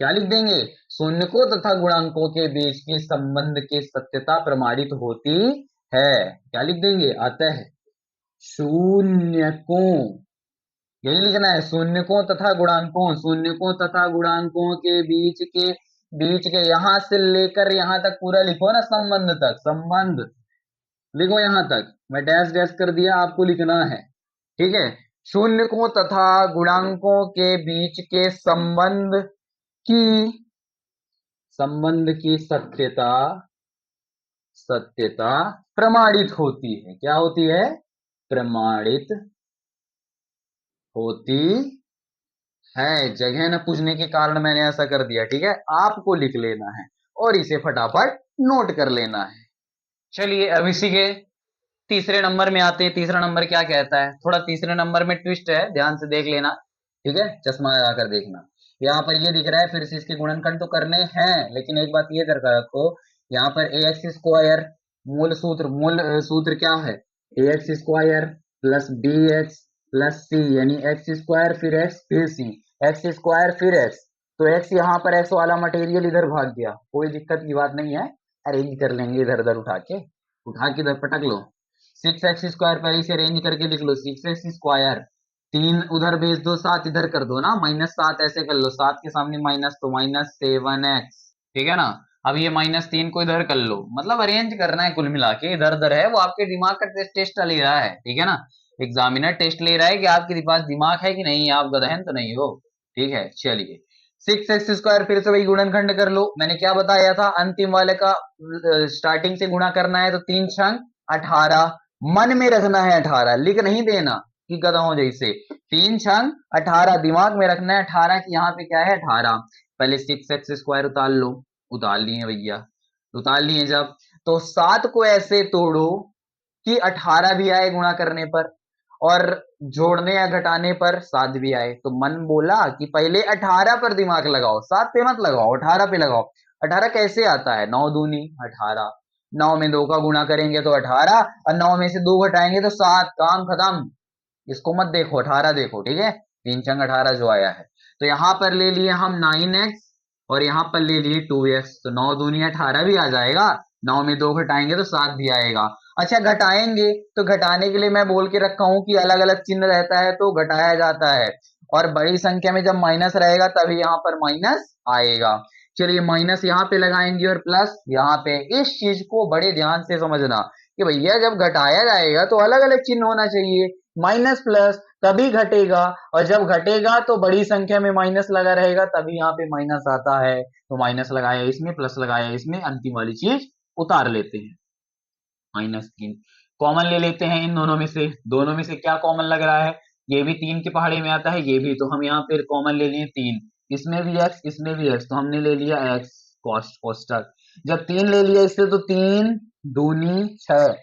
क्या लिख देंगे, शून्यकों तथा गुणांकों के बीच के संबंध की सत्यता प्रमाणित होती है। क्या लिख देंगे, अतः शून्यकों, यही लिखना है, शून्यकों तथा गुणांकों, शून्यकों तथा गुणांकों के बीच के यहां से लेकर यहां तक पूरा लिखो ना, संबंध तक, संबंध लिखो यहां तक, मैं डैश डैश कर दिया, आपको लिखना है, ठीक है। शून्यकों तथा गुणांकों के बीच के की संबंध की सत्यता, सत्यता प्रमाणित होती है। क्या होती है, प्रमाणित होती है। जगह न पूछने के कारण मैंने ऐसा कर दिया, ठीक है। आपको लिख लेना है और इसे फटाफट नोट कर लेना है। चलिए अब इसी के तीसरे नंबर में आते हैं। तीसरा नंबर क्या कहता है, थोड़ा तीसरे नंबर में ट्विस्ट है, ध्यान से देख लेना, ठीक है, चश्मा लगाकर देखना। यहाँ पर ये दिख रहा है, फिर से इसके गुणनखंड तो करने हैं, लेकिन एक बात ये करके रखो, यहाँ पर ए एक्स स्क्वायर, मूल सूत्र क्या है, a x square plus b x plus c, यानी एक्स स्क्वायर फिर एक्स फिर सी, एक्स स्क्वायर फिर एक्स, तो एक्स यहाँ पर एक्स वाला मटेरियल इधर भाग गया, कोई दिक्कत की बात नहीं है, अरेंज कर लेंगे इधर उधर उठा के इधर पटक लो। 6x स्क्वायर पहले से अरेंज करके लिख लो, 6x स्क्वायर, 3 उधर भेज दो, 7 इधर कर दो ना, -7 ऐसे कर लो, 7 के सामने माइनस, तो -7x, ठीक है ना। अब ये -3 को इधर कर लो, मतलब अरेंज करना है, कुल मिला के इधर उधर है, वो आपके दिमाग का टेस्ट ले रहा है, ठीक है ना। एग्जामिनर टेस्ट ले रहा है कि आपके पास दिमाग है कि नहीं, आप गधहन तो नहीं हो, ठीक है। चलिए 6x स्क्वायर फिर से वही गुणनखंड कर लो, मैंने क्या बताया था, अंतिम वाले का स्टार्टिंग से गुणा करना है, तो 3 छंग 18, मन में रखना है 18, लिख नहीं देना कि गधाओं जैसे, 3 छंग 18 दिमाग में रखना है, 18 की यहाँ पे क्या है 18। पहले 6x स्क्वायर उतार लो, उतार लिए भैया, उतार लिए जब, तो 7 को ऐसे तोड़ो, कि 18 भी आए गुणा करने पर और जोड़ने या घटाने पर 7 भी आए। तो मन बोला कि पहले 18 पर दिमाग लगाओ, 7 पे मत लगाओ, 18 पे लगाओ। 18 कैसे आता है? 9 दूनी 18, 9 में 2 का गुणा करेंगे तो 18 और 9 में से 2 घटाएंगे तो 7, काम खत्म। इसको मत देखो, 18 देखो, ठीक है, 3 छंग 18 जो आया है। तो यहां पर ले लिए हम 9x और यहाँ पर ले लिए 2x, तो 9 दूनी 18 भी आ जाएगा, 9 में 2 घटाएंगे तो 7 भी आएगा। अच्छा, घटाएंगे तो घटाने के लिए मैं बोल के रखा हूं कि अलग अलग चिन्ह रहता है तो घटाया जाता है, और बड़ी संख्या में जब माइनस रहेगा तभी यहाँ पर माइनस आएगा। चलिए माइनस यहाँ पे लगाएंगे और प्लस यहाँ पे। इस चीज को बड़े ध्यान से समझना कि भैया जब घटाया जाएगा तो अलग अलग चिन्ह होना चाहिए, माइनस प्लस तभी घटेगा, और जब घटेगा तो बड़ी संख्या में माइनस लगा रहेगा तभी यहाँ पे माइनस आता है। तो माइनस लगाया इसमें, प्लस लगाया इसमें, अंतिम वाली चीज उतार लेते हैं, -3 कॉमन ले लेते हैं इन दोनों में से। दोनों में से क्या कॉमन लग रहा है? ये भी 3 के पहाड़े में आता है, ये भी, तो हम यहाँ पे कॉमन ले लिए 3, इसमें भी x इसमें भी x, तो हमने ले लिया x कोष्टक। जब 3 ले लिया इससे तो 3 दूनी 6,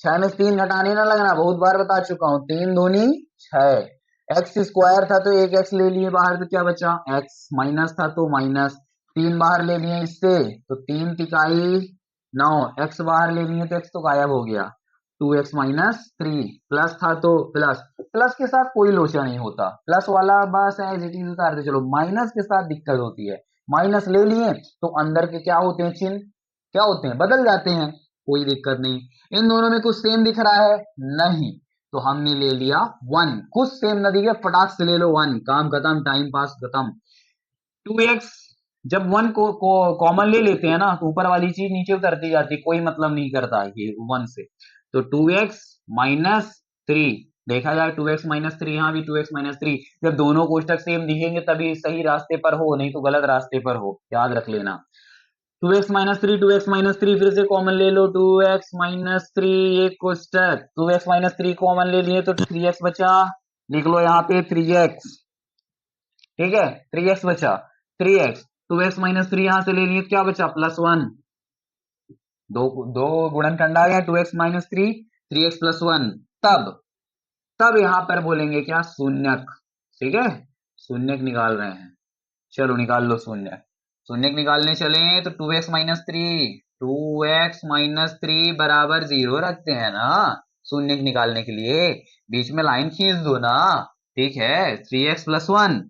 6 में 3 घटाने ना लगना, बहुत बार बता चुका हूँ, 3 दूनी 6, एक्स स्क्वायर था तो एक x ले लिए बाहर तो क्या बचा x, माइनस था तो माइनस, 3 बाहर ले लिए इससे तो 3 तिकाई 9, एक्स बाहर ले लिए तो एक्स तो गायब हो गया, 2x-3, प्लस था तो प्लस, प्लस के साथ कोई लोचा नहीं होता, प्लस वाला बस एज इट इज उतार दे। चलो माइनस के साथ दिक्कत होती है, माइनस ले लिए तो अंदर के क्या होते हैं चिन्ह, क्या होते हैं, बदल जाते हैं, कोई दिक्कत नहीं। इन दोनों में कुछ सेम दिख रहा है? नहीं, तो हमने ले लिया 1, कुछ सेम न दिखे फटाक से ले लो 1, काम खत्म, टाइम पास खत्म। 2x, जब 1 को कॉमन ले लेते हैं ना तो ऊपर वाली चीज नीचे उतरती जाती है, कोई मतलब नहीं करता ये 1 से। तो 2x-3, देखा जाए 2x-3, यहाँ भी 2x-3, जब दोनों कोष्टक सेम दिखेंगे तभी सही रास्ते पर हो, नहीं तो गलत रास्ते पर हो, याद रख लेना। 2x-3 फिर से कॉमन ले लो, 2x-3 एक कोष्टक, 2x-3 कॉमन ले लिए तो 3x बचा, लिख लो यहाँ पे 3x, ठीक है, 3x बचा, 3x, 2x-3 यहां से ले लिए, क्या बचा, +1, दो दो गुणनखंड आ गया, 2x-3, 3x+1, तब तब यहां पर बोलेंगे क्या, शून्यक, ठीक है, शून्यक निकाल रहे हैं, चलो निकाल लो शून्यक। शून्यक निकालने चले तो 2x-3 बराबर 0 रखते हैं ना, शून्यक निकालने के लिए बीच में लाइन खींच दो ना, ठीक है, 3x+1,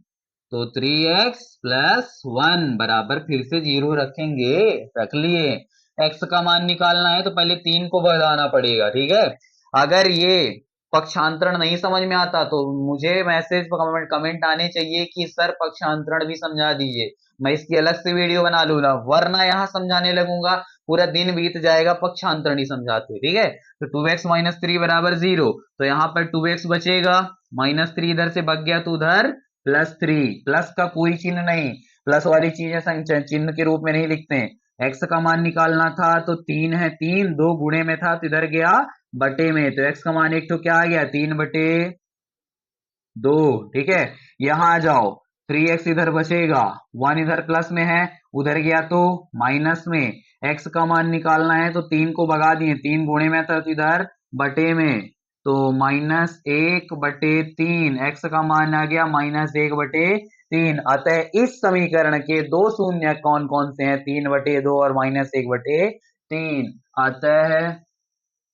तो 3x+1 बराबर फिर से 0 रखेंगे, रख लिए। x का मान निकालना है तो पहले 3 को बढ़ाना पड़ेगा, ठीक है। अगर ये पक्षांतरण नहीं समझ में आता तो मुझे मैसेज कमेंट आने चाहिए कि सर पक्षांतरण भी समझा दीजिए, मैं इसकी अलग से वीडियो बना लूंगा, वरना यहाँ समझाने लगूंगा पूरा दिन बीत जाएगा पक्षांतरण ही समझाते, ठीक है। तो 2x-3 बराबर 0, तो यहाँ पर 2x बचेगा, -3 इधर से भाग गया तो उधर +3, प्लस का कोई चिन्ह नहीं, प्लस वाली चीजें संख्या चिन्ह के रूप में नहीं लिखते हैं। x का मान निकालना था तो 3 है, 3 2 गुणे में था तो इधर गया बटे में, तो x का मान एक तो क्या आ गया, 3/2, ठीक है। यहां आ जाओ, 3x इधर बचेगा, 1 इधर प्लस में है, उधर गया तो माइनस में, x का मान निकालना है तो 3 को भगा दिए, 3 गुणे में था तो इधर बटे में, तो -1/3, x का मान आ गया -1/3। अतः इस समीकरण के दो शून्य कौन कौन से हैं, 3/2 और -1/3। अतः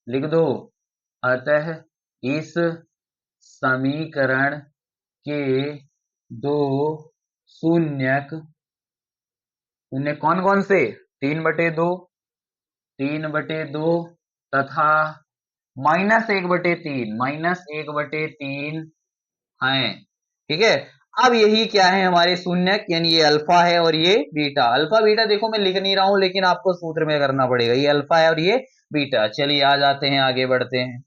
लिख दो, अतः इस समीकरण के दो शून्यक, उन्हें कौन कौन से, 3/2, 3/2 तथा -1/3 है, ठीक है। अब यही क्या है हमारे शून्यक, यानी ये अल्फा है और ये बीटा। अल्फा बीटा देखो मैं लिख नहीं रहा हूं लेकिन आपको सूत्र में करना पड़ेगा, ये अल्फा है और ये बीटा। चलिए आ जाते हैं, आगे बढ़ते हैं।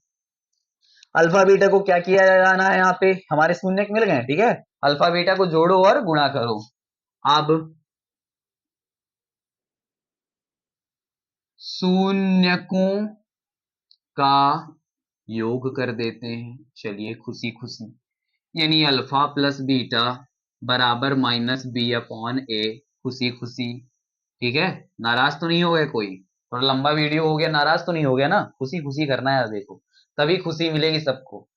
अल्फा बीटा को क्या किया जाना है, यहाँ पे हमारे शून्यक मिल गए, ठीक है। अल्फा बीटा को जोड़ो और गुणा करो। अब शून्यकों का योग कर देते हैं, चलिए खुशी खुशी, यानी अल्फा प्लस बीटा बराबर -b/a, खुशी खुशी, ठीक है, नाराज तो नहीं हो गए कोई, थोड़ा लंबा वीडियो हो गया, नाराज तो नहीं हो गया ना? खुशी खुशी करना है, देखो तभी खुशी मिलेगी सबको,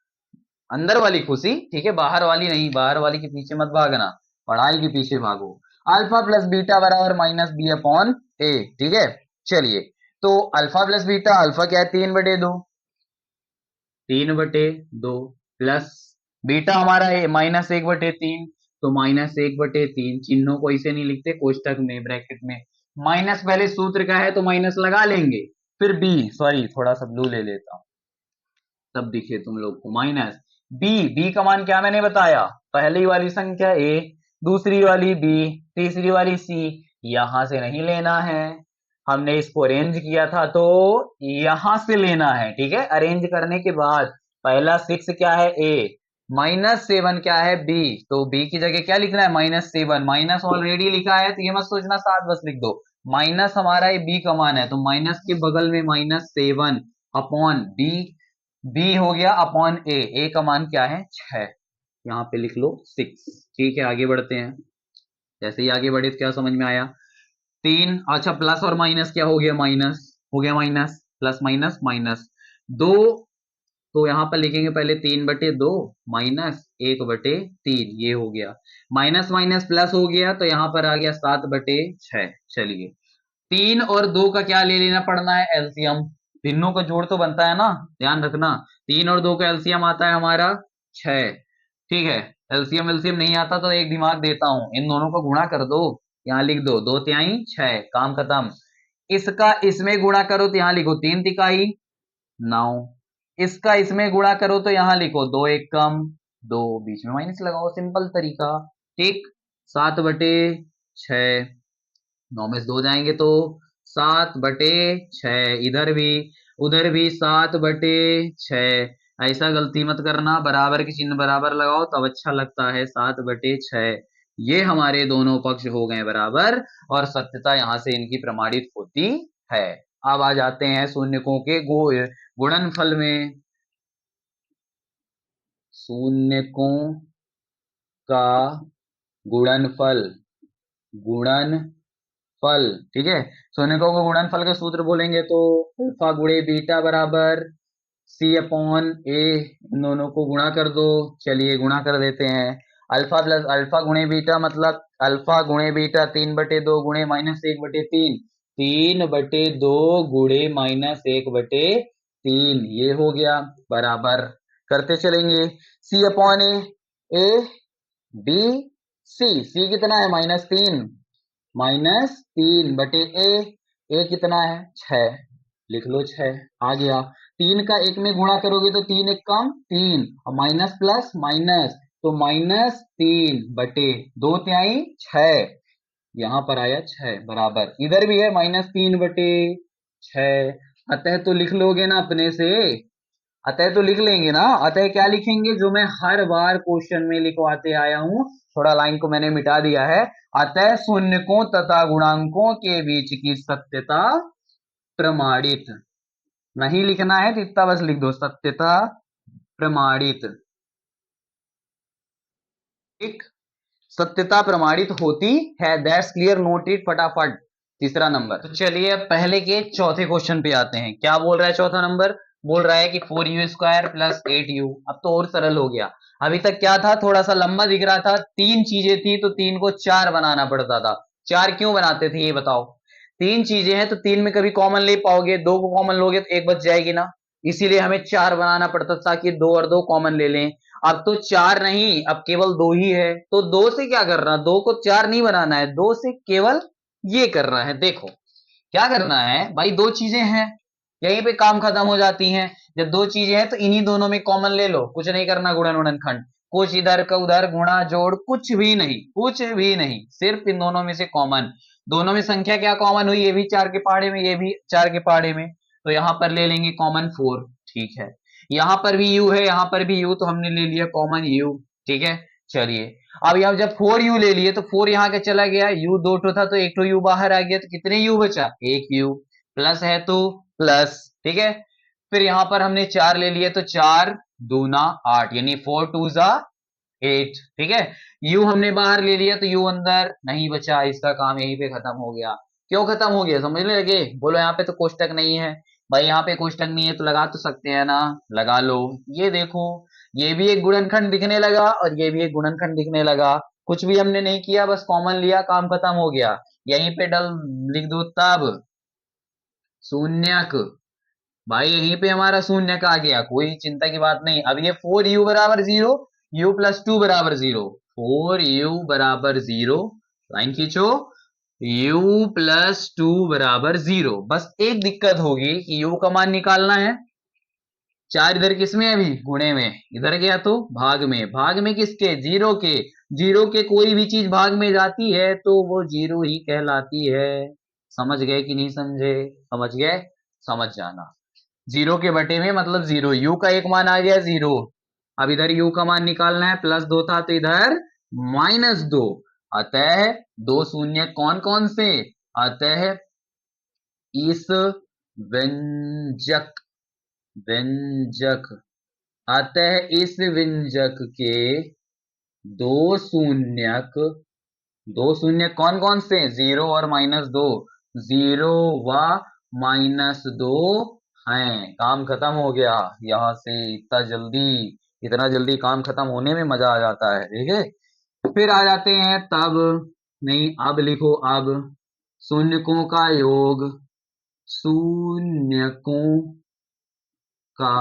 अंदर वाली खुशी, ठीक है, बाहर वाली नहीं, बाहर वाली के पीछे मत भागना, पढ़ाई के पीछे भागो। अल्फा प्लस बीटा बराबर माइनस बी अपॉन ए, ठीक है। चलिए, तो अल्फा प्लस बीटा, अल्फा क्या है 3/2, 3/2 प्लस बीटा हमारा है -1/3, तो -1/3, चिन्हों को इसे नहीं लिखते कोष्टक में, ब्रैकेट में, माइनस पहले सूत्र का है तो माइनस लगा लेंगे, फिर बी, सॉरी थोड़ा सा ब्लू ले लेता हूं तब दिखे तुम लोग को, माइनस बी, बी का मान क्या मैंने बताया, पहली वाली संख्या ए, दूसरी वाली बी, तीसरी वाली सी, यहां से नहीं लेना है, हमने इसको अरेंज किया था तो यहां से लेना है, ठीक है। अरेंज करने के बाद पहला 6 क्या है ए, -7 क्या है बी, तो बी की जगह क्या लिखना है -7, माइनस ऑलरेडी लिखा है तो ये मत सोचना 7 बस लिख दो, माइनस हमारा ये बी का मान है तो माइनस के बगल में -7 अपॉन बी, बी हो गया अपॉन ए का मान क्या है 6, यहाँ पे लिख लो 6, ठीक है। आगे बढ़ते हैं, जैसे ही आगे बढ़े तो क्या समझ में आया, 3, अच्छा प्लस और माइनस क्या हो गया, माइनस हो गया, माइनस प्लस माइनस माइनस 2, तो यहाँ पर लिखेंगे पहले 3/2 -1/3, ये हो गया, माइनस माइनस प्लस हो गया तो यहाँ पर आ गया 7/6। चलिए, 3 और 2 का क्या ले लेना पड़ना है, एलसीएम, तीनों का जोड़ तो बनता है ना, ध्यान रखना, 3 और 2 का एलसीएम आता है हमारा 6, ठीक है। एलसीएम एलसीएम नहीं आता तो एक दिमाग देता हूं, इन दोनों को गुणा कर दो, यहाँ लिख दो 2 तिहाई 6, काम खत्म। इसका इसमें गुणा करो तो यहाँ लिखो 3 तिहाई 9, इसका इसमें गुणा करो तो यहाँ लिखो 2 × 1 = 2, बीच में माइनस लगाओ, सिंपल तरीका, ठीक। 7/6, 9 में से 2 जाएंगे तो 7/6, इधर भी उधर भी 7/6, ऐसा गलती मत करना, बराबर के चिन्ह बराबर लगाओ तब अच्छा लगता है, 7/6, ये हमारे दोनों पक्ष हो गए बराबर, और सत्यता यहां से इनकी प्रमाणित होती है। अब आ जाते हैं शून्यकों के गुणनफल में, शून्यकों का गुणनफल, गुणनफल, ठीक है। शून्यकों का गुणनफल का सूत्र बोलेंगे तो अल्फा गुणे बीटा बराबर सी अपॉन ए, इन दोनों को गुणा कर दो, चलिए गुणा कर देते हैं, अल्फा प्लस अल्फा गुणे बीटा मतलब अल्फा गुणे बीटा 3/2 गुणे -1/3, 3/2 गुणे -1/3, ये हो गया बराबर, करते चलेंगे, सी अपॉन ए बी सी कितना है -3, -3/ए कितना है 6, लिख लो 6, आ गया। 3 का 1 में गुणा करोगे तो 3 1 कम 3, और माइनस प्लस माइनस तो -3/2 यहाँ पर आया 6 बराबर, इधर भी है -3/6, अतः तो लिख लोगे ना अपने से, अतः तो लिख लेंगे ना, अतः क्या लिखेंगे जो मैं हर बार क्वेश्चन में लिखवाते आया हूं, थोड़ा लाइन को मैंने मिटा दिया है, अतः शून्यकों तथा गुणांकों के बीच की सत्यता प्रमाणित, नहीं लिखना है तो इतना बस लिख दो, सत्यता प्रमाणित, ठीक, सत्यता प्रमाणित होती है, दैट्स क्लियर, नोट इट फटाफट। तीसरा नंबर, तो चलिए अब पहले के चौथे क्वेश्चन पे आते हैं, क्या बोल रहा है चौथा नंबर, बोल रहा है कि 4u² + 8u, अब तो और सरल हो गया, अभी तक क्या था, थोड़ा सा लंबा दिख रहा था, 3 चीजें थी तो 3 को 4 बनाना पड़ता था, 4 क्यों बनाते थे ये बताओ, 3 चीजें हैं तो 3 में कभी कॉमन ले पाओगे, 2 को कॉमन लोगे तो 1 बच जाएगी ना, इसीलिए हमें 4 बनाना पड़ता था कि 2 और 2 कॉमन ले लें, अब तो 4 नहीं, अब केवल 2 ही है, तो 2 से क्या करना, 2 को 4 नहीं बनाना है, 2 से केवल ये करना है, देखो क्या करना है भाई, 2 चीजें हैं, यहीं पे काम खत्म हो जाती हैं, जब 2 चीजें हैं तो इन्हीं दोनों में कॉमन ले लो, कुछ नहीं करना, गुणन उड़न खंड, कुछ इधर का उधर, गुणा जोड़ कुछ भी नहीं, कुछ भी नहीं, सिर्फ इन दोनों में से कॉमन, दोनों में संख्या क्या कॉमन हुई, ये भी 4 के पहाड़े में, ये भी 4 के पहाड़े में, तो यहां पर ले लेंगे कॉमन 4, ठीक है, यहां पर भी u है, यहां पर भी u, तो हमने ले लिया कॉमन u, ठीक है। चलिए, अब यहां जब 4u ले लिए तो 4 यहाँ का चला गया, u 2 ठो था तो 1 ठो u बाहर आ गया, तो कितने u बचा, 1 u, प्लस है तो प्लस, ठीक है। फिर यहां पर हमने 4 ले लिए तो 4 दूना 8, यानी 4 2 8, ठीक है। u हमने बाहर ले लिया तो u अंदर नहीं बचा, इसका काम यहीं पे खत्म हो गया, क्यों खत्म हो गया, समझने लगे? बोलो यहाँ पे तो कोष्टक नहीं है। भाई यहाँ पे कोष्टक नहीं है तो लगा तो सकते हैं ना, लगा लो। ये देखो, ये भी एक गुणनखंड दिखने लगा और ये भी एक गुणनखंड दिखने लगा। कुछ भी हमने नहीं किया, बस कॉमन लिया, काम खत्म हो गया। यहीं पे डल लिख दो तब शून्यक। भाई यहीं पे हमारा शून्यक आ गया, कोई चिंता की बात नहीं। अब ये 4u बराबर 0, u प्लस 2 बराबर 0, 4u बराबर 0, लाइन खींचो, u प्लस 2 बराबर 0। बस एक दिक्कत होगी कि u का मान निकालना है। 4 इधर किसमें है? अभी गुणे में। इधर गया तो भाग में। भाग में किसके? 0 के। 0 के कोई भी चीज भाग में जाती है तो वो 0 ही कहलाती है। समझ गए कि नहीं समझे? समझ गए? समझ जाना। 0 के बटे में मतलब 0, u का एक मान आ गया 0। अब इधर u का मान निकालना है, प्लस 2 था तो इधर -2। अतः दो शून्य कौन कौन से? अतः इस व्यंजक व्यंजक अतः इस व्यंजक के दो शून्यक दो शून्य कौन कौन से? 0 और -2। 0 व -2 हैं। काम खत्म हो गया। यहां से इतना जल्दी काम खत्म होने में मजा आ जाता है, ठीक है। फिर आ जाते हैं तब, नहीं अब लिखो, अब शून्यकों का योग, शून्यकों का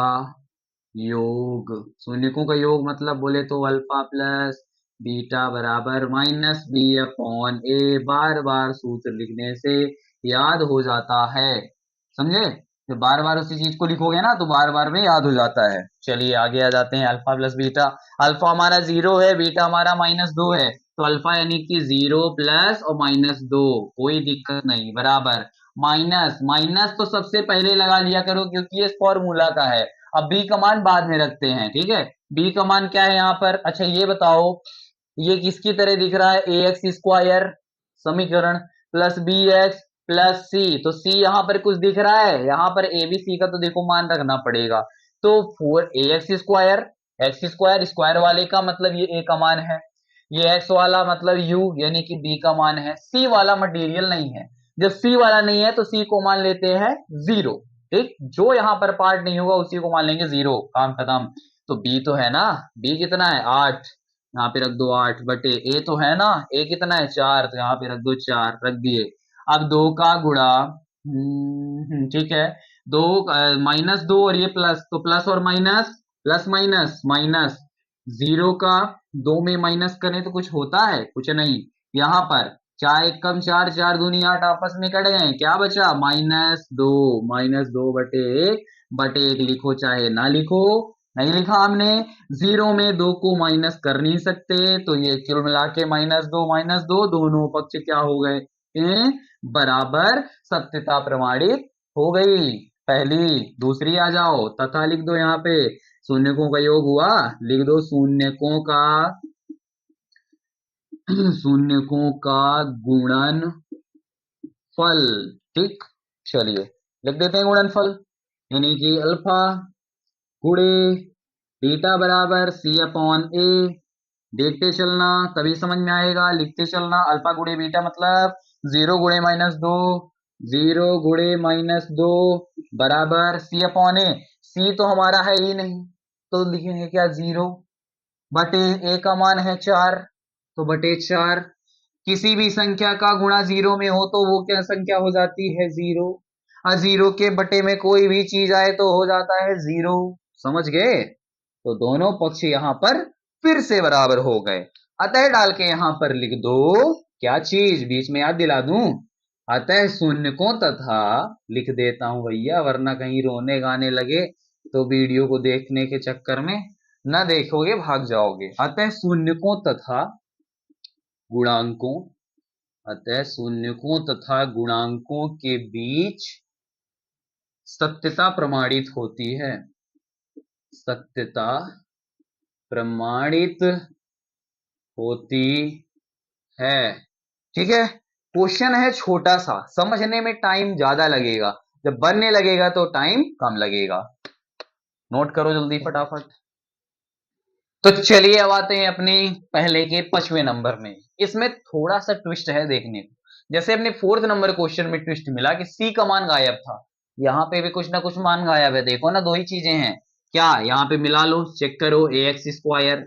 योग, शून्यकों का योग मतलब बोले तो अल्फा प्लस बीटा बराबर माइनस बी अपॉन ए। बार बार सूत्र लिखने से याद हो जाता है, समझे? तो बार बार उसी चीज को लिखोगे ना तो बार बार में याद हो जाता है। चलिए आगे आ जाते हैं। अल्फा प्लस बीटा, अल्फा हमारा 0 है, बीटा हमारा -2 है, तो अल्फा यानी कि 0 प्लस और -2, कोई दिक्कत नहीं, बराबर माइनस। माइनस तो सबसे पहले लगा लिया करो क्योंकि ये फॉर्मूला का है। अब बी का मान बाद में रखते हैं, ठीक है। बी का मान क्या है यहाँ पर? अच्छा ये बताओ, ये किसकी तरह दिख रहा है? ए एक्स स्क्वायर समीकरण प्लस बी एक्स प्लस सी। तो सी यहाँ पर कुछ दिख रहा है? यहाँ पर ए बी सी का तो देखो मान रखना पड़ेगा। तो 4ax स्क्वायर स्क्वायर वाले का मतलब ये ए का मान है, ये एक्स वाला मतलब यू यानी कि बी का मान है। सी वाला मटेरियल नहीं है। जब सी वाला नहीं है तो सी को मान लेते हैं 0, ठीक। जो यहां पर पार्ट नहीं होगा उसी को मान लेंगे 0, काम खत्म। तो बी तो है ना, बी कितना है? 8, यहाँ पे रख दो 8 बटे ए तो है ना, ए कितना है? 4, तो यहाँ पे रख दो 4, रख दिए। अब 2 का गुणा, ठीक है, दो -2 और ये प्लस, तो प्लस और माइनस, प्लस माइनस माइनस। 0 का 2 में माइनस करें तो कुछ होता है? कुछ नहीं। यहाँ पर 4 एक कम 4, 4 दूनी 8 आपस में कट गए, क्या बचा? -2, -2 बटे 1 लिखो चाहे ना लिखो, नहीं लिखा हमने। 0 में 2 को माइनस कर नहीं सकते तो ये कुल मिला के -2 दोनों पक्ष क्या हो गए? बराबर। सत्यता प्रमाणित हो गई पहली। दूसरी आ जाओ, तथा लिख दो यहाँ पे, शून्यकों का योग हुआ, लिख दो शून्यकों का गुणन फल, ठीक। चलिए लिख देते हैं गुणनफल, यानी कि अल्फा गुणे बीटा बराबर सी अपॉन ए। देखते चलना तभी समझ में आएगा, लिखते चलना। अल्फा गुणे बीटा मतलब 0 गुणे -2, 0 गुणे -2 बराबर सी अपॉन ए। सी तो हमारा है ही नहीं तो लिखेंगे क्या? 0 बटे ए का मान है 4, तो बटे 4। किसी भी संख्या का गुणा 0 में हो तो वो क्या संख्या हो जाती है? 0। और 0 के बटे में कोई भी चीज आए तो हो जाता है 0। समझ गए? तो दोनों पक्ष यहां पर फिर से बराबर हो गए। अतः डाल के यहां पर लिख दो क्या चीज, बीच में याद दिला दूं, अतः शून्यकों तथा, लिख देता हूं भैया वरना कहीं रोने गाने लगे तो वीडियो को देखने के चक्कर में ना देखोगे, भाग जाओगे। अतः शून्यकों तथा गुणांकों अतः शून्यकों तथा गुणांकों के बीच सत्यता प्रमाणित होती है। सत्यता प्रमाणित होती है, ठीक है। क्वेश्चन है छोटा सा, समझने में टाइम ज्यादा लगेगा, जब बनने लगेगा तो टाइम कम लगेगा। नोट करो जल्दी फटाफट। तो चलिए अब आते हैं अपने पहले के 5वें नंबर में। इसमें थोड़ा सा ट्विस्ट है देखने को। जैसे अपने 4th नंबर क्वेश्चन में ट्विस्ट मिला कि सी का मान गायब था, यहाँ पे भी कुछ ना कुछ मान गायब है। देखो ना, दो ही चीजें हैं क्या, यहाँ पे मिला लो, चेक करो, a x square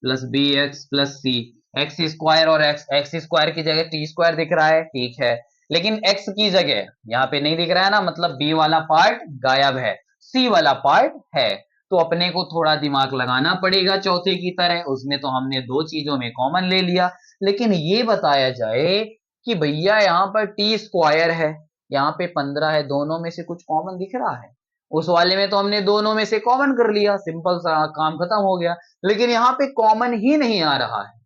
plus b x plus c, x square और एक्स स्क्वायर की जगह टी स्क्वायर दिख रहा है, ठीक है, लेकिन एक्स की जगह यहाँ पे नहीं दिख रहा है ना, मतलब बी वाला पार्ट गायब है, सी वाला पार्ट है। तो अपने को थोड़ा दिमाग लगाना पड़ेगा चौथे की तरह, उसमें तो हमने दो चीजों में कॉमन ले लिया, लेकिन ये बताया जाए कि भैया यहाँ पर टी स्क्वायर है, यहाँ पे 15 है, दोनों में से कुछ कॉमन दिख रहा है। उस वाले में तो हमने दोनों में से कॉमन कर लिया, सिंपल सा काम खत्म हो गया, लेकिन यहाँ पे कॉमन ही नहीं आ रहा है।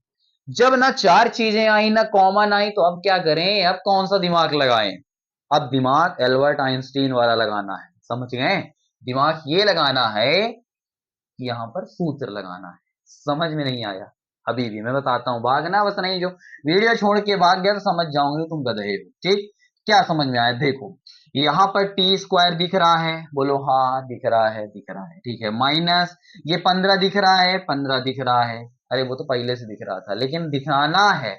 जब ना चार चीजें आई ना कॉमन आई, तो अब क्या करें, अब कौन सा दिमाग लगाएं? अब दिमाग एल्बर्ट आइंस्टीन वाला लगाना है, समझ गए? दिमाग ये लगाना है कि यहाँ पर सूत्र लगाना है। समझ में नहीं आया? अभी भी मैं बताता हूँ, भागना बस नहीं, जो वीडियो छोड़ के भाग गया तो समझ जाओगे तुम गधे हो, ठीक? क्या समझ में आया? देखो, यहाँ पर टी स्क्वायर दिख रहा है, बोलो हाँ दिख रहा है, दिख रहा है, ठीक है, माइनस ये 15 दिख रहा है, 15 दिख रहा है, अरे वो तो पहले से दिख रहा था, लेकिन दिखाना है।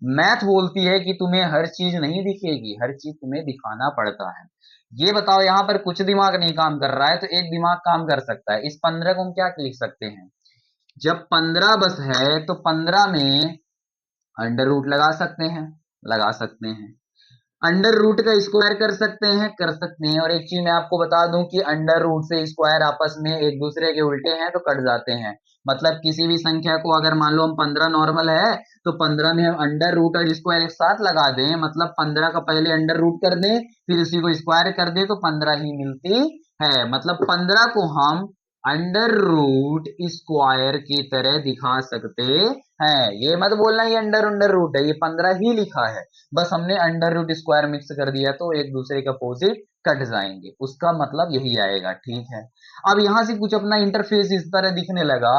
मैथ बोलती है कि तुम्हें हर चीज नहीं दिखेगी, हर चीज तुम्हें दिखाना पड़ता है। ये बताओ, यहाँ पर कुछ दिमाग नहीं काम कर रहा है, तो एक दिमाग काम कर सकता है। इस 15 को हम क्या लिख सकते हैं, जब 15 बस है तो 15 में अंडर रूट लगा सकते हैं, लगा सकते हैं, अंडर रूट का स्क्वायर कर सकते हैं। और एक चीज मैं आपको बता दूं कि अंडर रूट से स्क्वायर आपस में एक दूसरे के उल्टे हैं तो कट जाते हैं। मतलब किसी भी संख्या को अगर मान लो हम 15 नॉर्मल है, तो 15 में हम अंडर रूट और स्क्वायर एक साथ लगा दें, मतलब 15 का पहले अंडर रूट कर दें, फिर उसी को स्क्वायर कर दें, तो 15 ही मिलती है। मतलब 15 को हम अंडर रूट स्क्वायर की तरह दिखा सकते हैं। ये मत बोलना ये अंडर अंडर रूट है, ये 15 ही लिखा है, बस हमने अंडर रूट स्क्वायर मिक्स कर दिया तो एक दूसरे के अपोजिट कट जाएंगे, उसका मतलब यही आएगा, ठीक है। अब यहां से कुछ अपना इंटरफेस इस तरह दिखने लगा,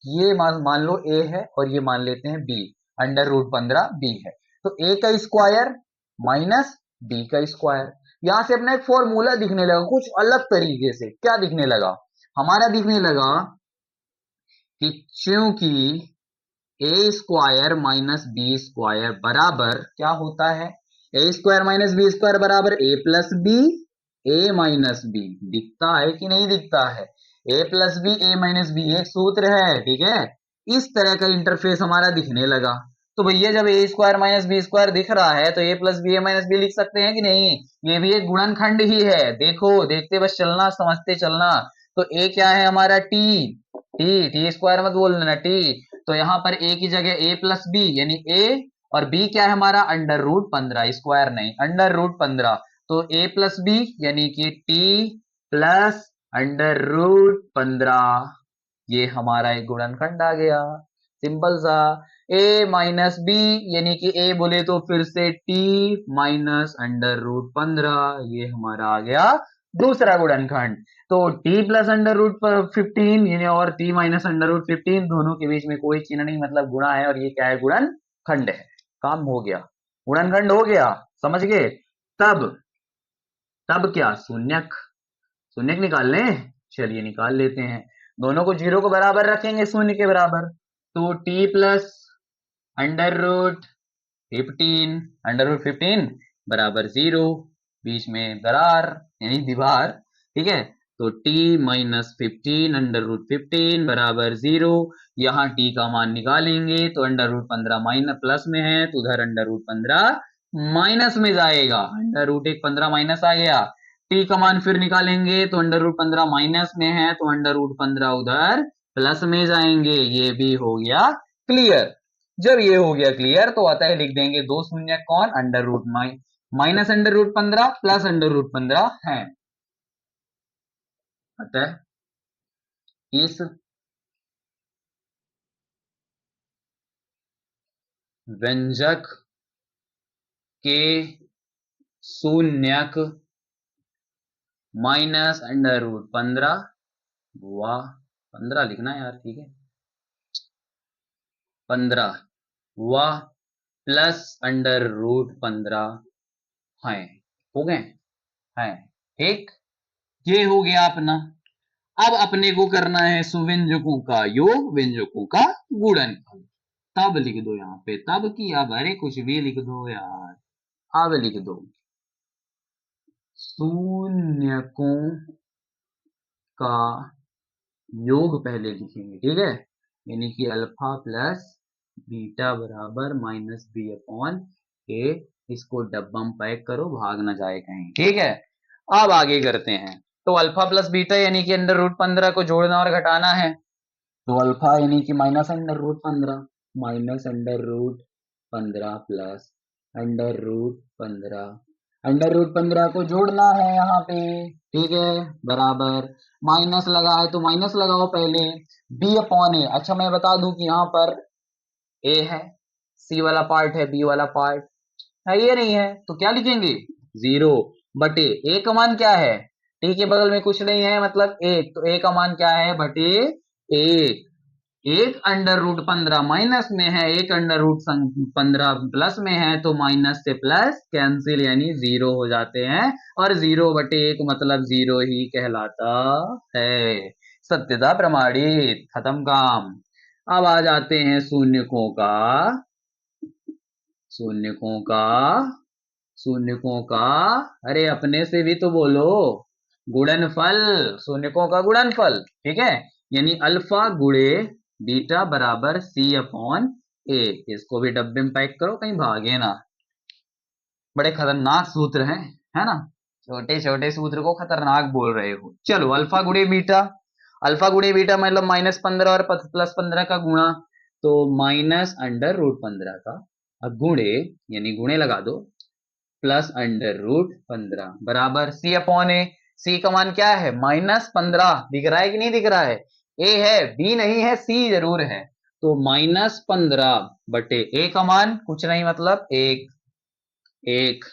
ये मान लो ए है और ये मान लेते हैं बी, अंडर रूट 15 बी है, तो ए का स्क्वायर माइनस बी का स्क्वायर। यहां से अपना एक फॉर्मूला दिखने लगा कुछ अलग तरीके से, क्या दिखने लगा, हमारा दिखने लगा कि चूंकि ए स्क्वायर माइनस बी स्क्वायर बराबर क्या होता है, ए स्क्वायर माइनस बी स्क्वायर बराबर ए प्लस बी, ए माइनस बी, दिखता है कि नहीं दिखता है, ए प्लस बी ए माइनस बी एक सूत्र है, ठीक है। इस तरह का इंटरफेस हमारा दिखने लगा। तो भैया जब ए स्क्वायर माइनस बी स्क्वायर दिख रहा है तो ए प्लस बी ए माइनस बी लिख सकते हैं कि नहीं? ये भी एक गुणनखंड ही है, देखो देखते बस चलना, समझते चलना। तो ए क्या है हमारा, टी, टी टी स्क्वायर मत बोल देना, टी। तो यहाँ पर ए की जगह ए प्लस बी यानी ए, और बी क्या है हमारा, अंडर रूट 15, स्क्वायर नहीं, अंडर रूट 15। तो ए प्लस बी यानी कि टी प्लस अंडर रूट 15, ये हमारा एक गुणनखंड आ गया, सिंपल सा। ए माइनस बी यानी कि ए बोले तो फिर से टी माइनस अंडर रूट 15, ये हमारा आ गया दूसरा गुणनखंड। तो t प्लस अंडर रूट पर 15 यानी और t माइनस अंडर रूट 15, दोनों के बीच में कोई चिन्ह नहीं, मतलब गुणा है, और ये क्या है, गुणनखंड है। काम हो गया, गुणनखंड हो गया, समझ गए? तब तब क्या, शून्यक, शून्यक निकाल लें, चलिए निकाल लेते हैं। दोनों को जीरो को बराबर रखेंगे, शून्य के बराबर, तो t plus under root 15, under root 15 बराबर 0, बीच में दरार यानी दीवार, ठीक है। तो t माइनस 15 अंडर रूट 15 बराबर 0, यहाँ t का मान निकालेंगे तो अंडर रूट 15 माइनस प्लस में है तो उधर अंडर रूट 15 माइनस में जाएगा, अंडर रूट एक 15 माइनस आ गया। t का मान फिर निकालेंगे तो अंडर रूट 15 माइनस में है तो अंडर रूट 15 उधर प्लस में जाएंगे, ये भी हो गया क्लियर। जब ये हो गया क्लियर तो आता है, लिख देंगे दो शून्य कौन, under root minus under root 15 plus under root 15 है। अतः इस व्यंजक के शून्यक माइनस अंडर रूट 15, वाह 15 लिखना यार, ठीक है, 15 वाह प्लस अंडर रूट 15 है, हो गए हैं, ठीक। ये हो गया अपना। अब अपने को करना है सुव्यंजकों का योग, व्यंजकों का गुणनफल। तब लिख दो यहाँ पे, तब की अब, अरे कुछ भी लिख दो यार, अब लिख दो शून्यकों का योग पहले लिखेंगे, ठीक है, यानी कि अल्फा प्लस बीटा बराबर माइनस बी अपॉन ए। इसको डब्बा में पैक करो, भाग ना जाए कहीं, ठीक है। अब आगे करते हैं। तो अल्फा प्लस बीटा यानी कि अंडर रूट 15 को जोड़ना और घटाना है। तो अल्फा यानी कि minus under root 15, minus under root 15 plus under root 15, under root 15 को जोड़ना है यहाँ पे, ठीक है, बराबर माइनस लगा है तो माइनस लगाओ पहले, बी अपॉन ए। अच्छा मैं बता दूं कि यहाँ पर ए है, सी वाला पार्ट है, बी वाला पार्ट है, ये नहीं है तो क्या लिखेंगे, जीरो बटे ए का मान क्या है, टी के बगल में कुछ नहीं है मतलब एक, तो ए का मान क्या है बटे एक। एक अंडर रूट 15 माइनस में है, एक अंडर रूट 15 प्लस में है, तो माइनस से प्लस कैंसिल यानी जीरो हो जाते हैं, और जीरो बटे एक मतलब जीरो ही कहलाता है। सत्यता प्रमाणित, खत्म काम। अब आ जाते हैं शून्यकों का, शून्यकों का, शून्यकों का, अरे अपने से भी तो बोलो, गुणनफल, शून्यकों का गुणनफल, ठीक है, यानी अल्फा गुणे बीटा बराबर सी अपॉन ए। इसको भी डब्बे में पैक करो, कहीं भागे ना, बड़े खतरनाक सूत्र हैं, है ना, छोटे छोटे सूत्र को खतरनाक बोल रहे हो। चलो अल्फा गुणे बीटा, अल्फा गुणे बीटा मतलब माइनस 15 और प्लस 15 का गुणा, तो माइनस अंडर रूट 15 का, अब गुणे यानी गुणे लगा दो, प्लस अंडर रूट 15 बराबर सी अपॉन ए। सी का मान क्या है -15, दिख रहा है कि नहीं दिख रहा है, ए है बी नहीं है, सी जरूर है, तो -15 बटे ए का मान कुछ नहीं मतलब एक, एक।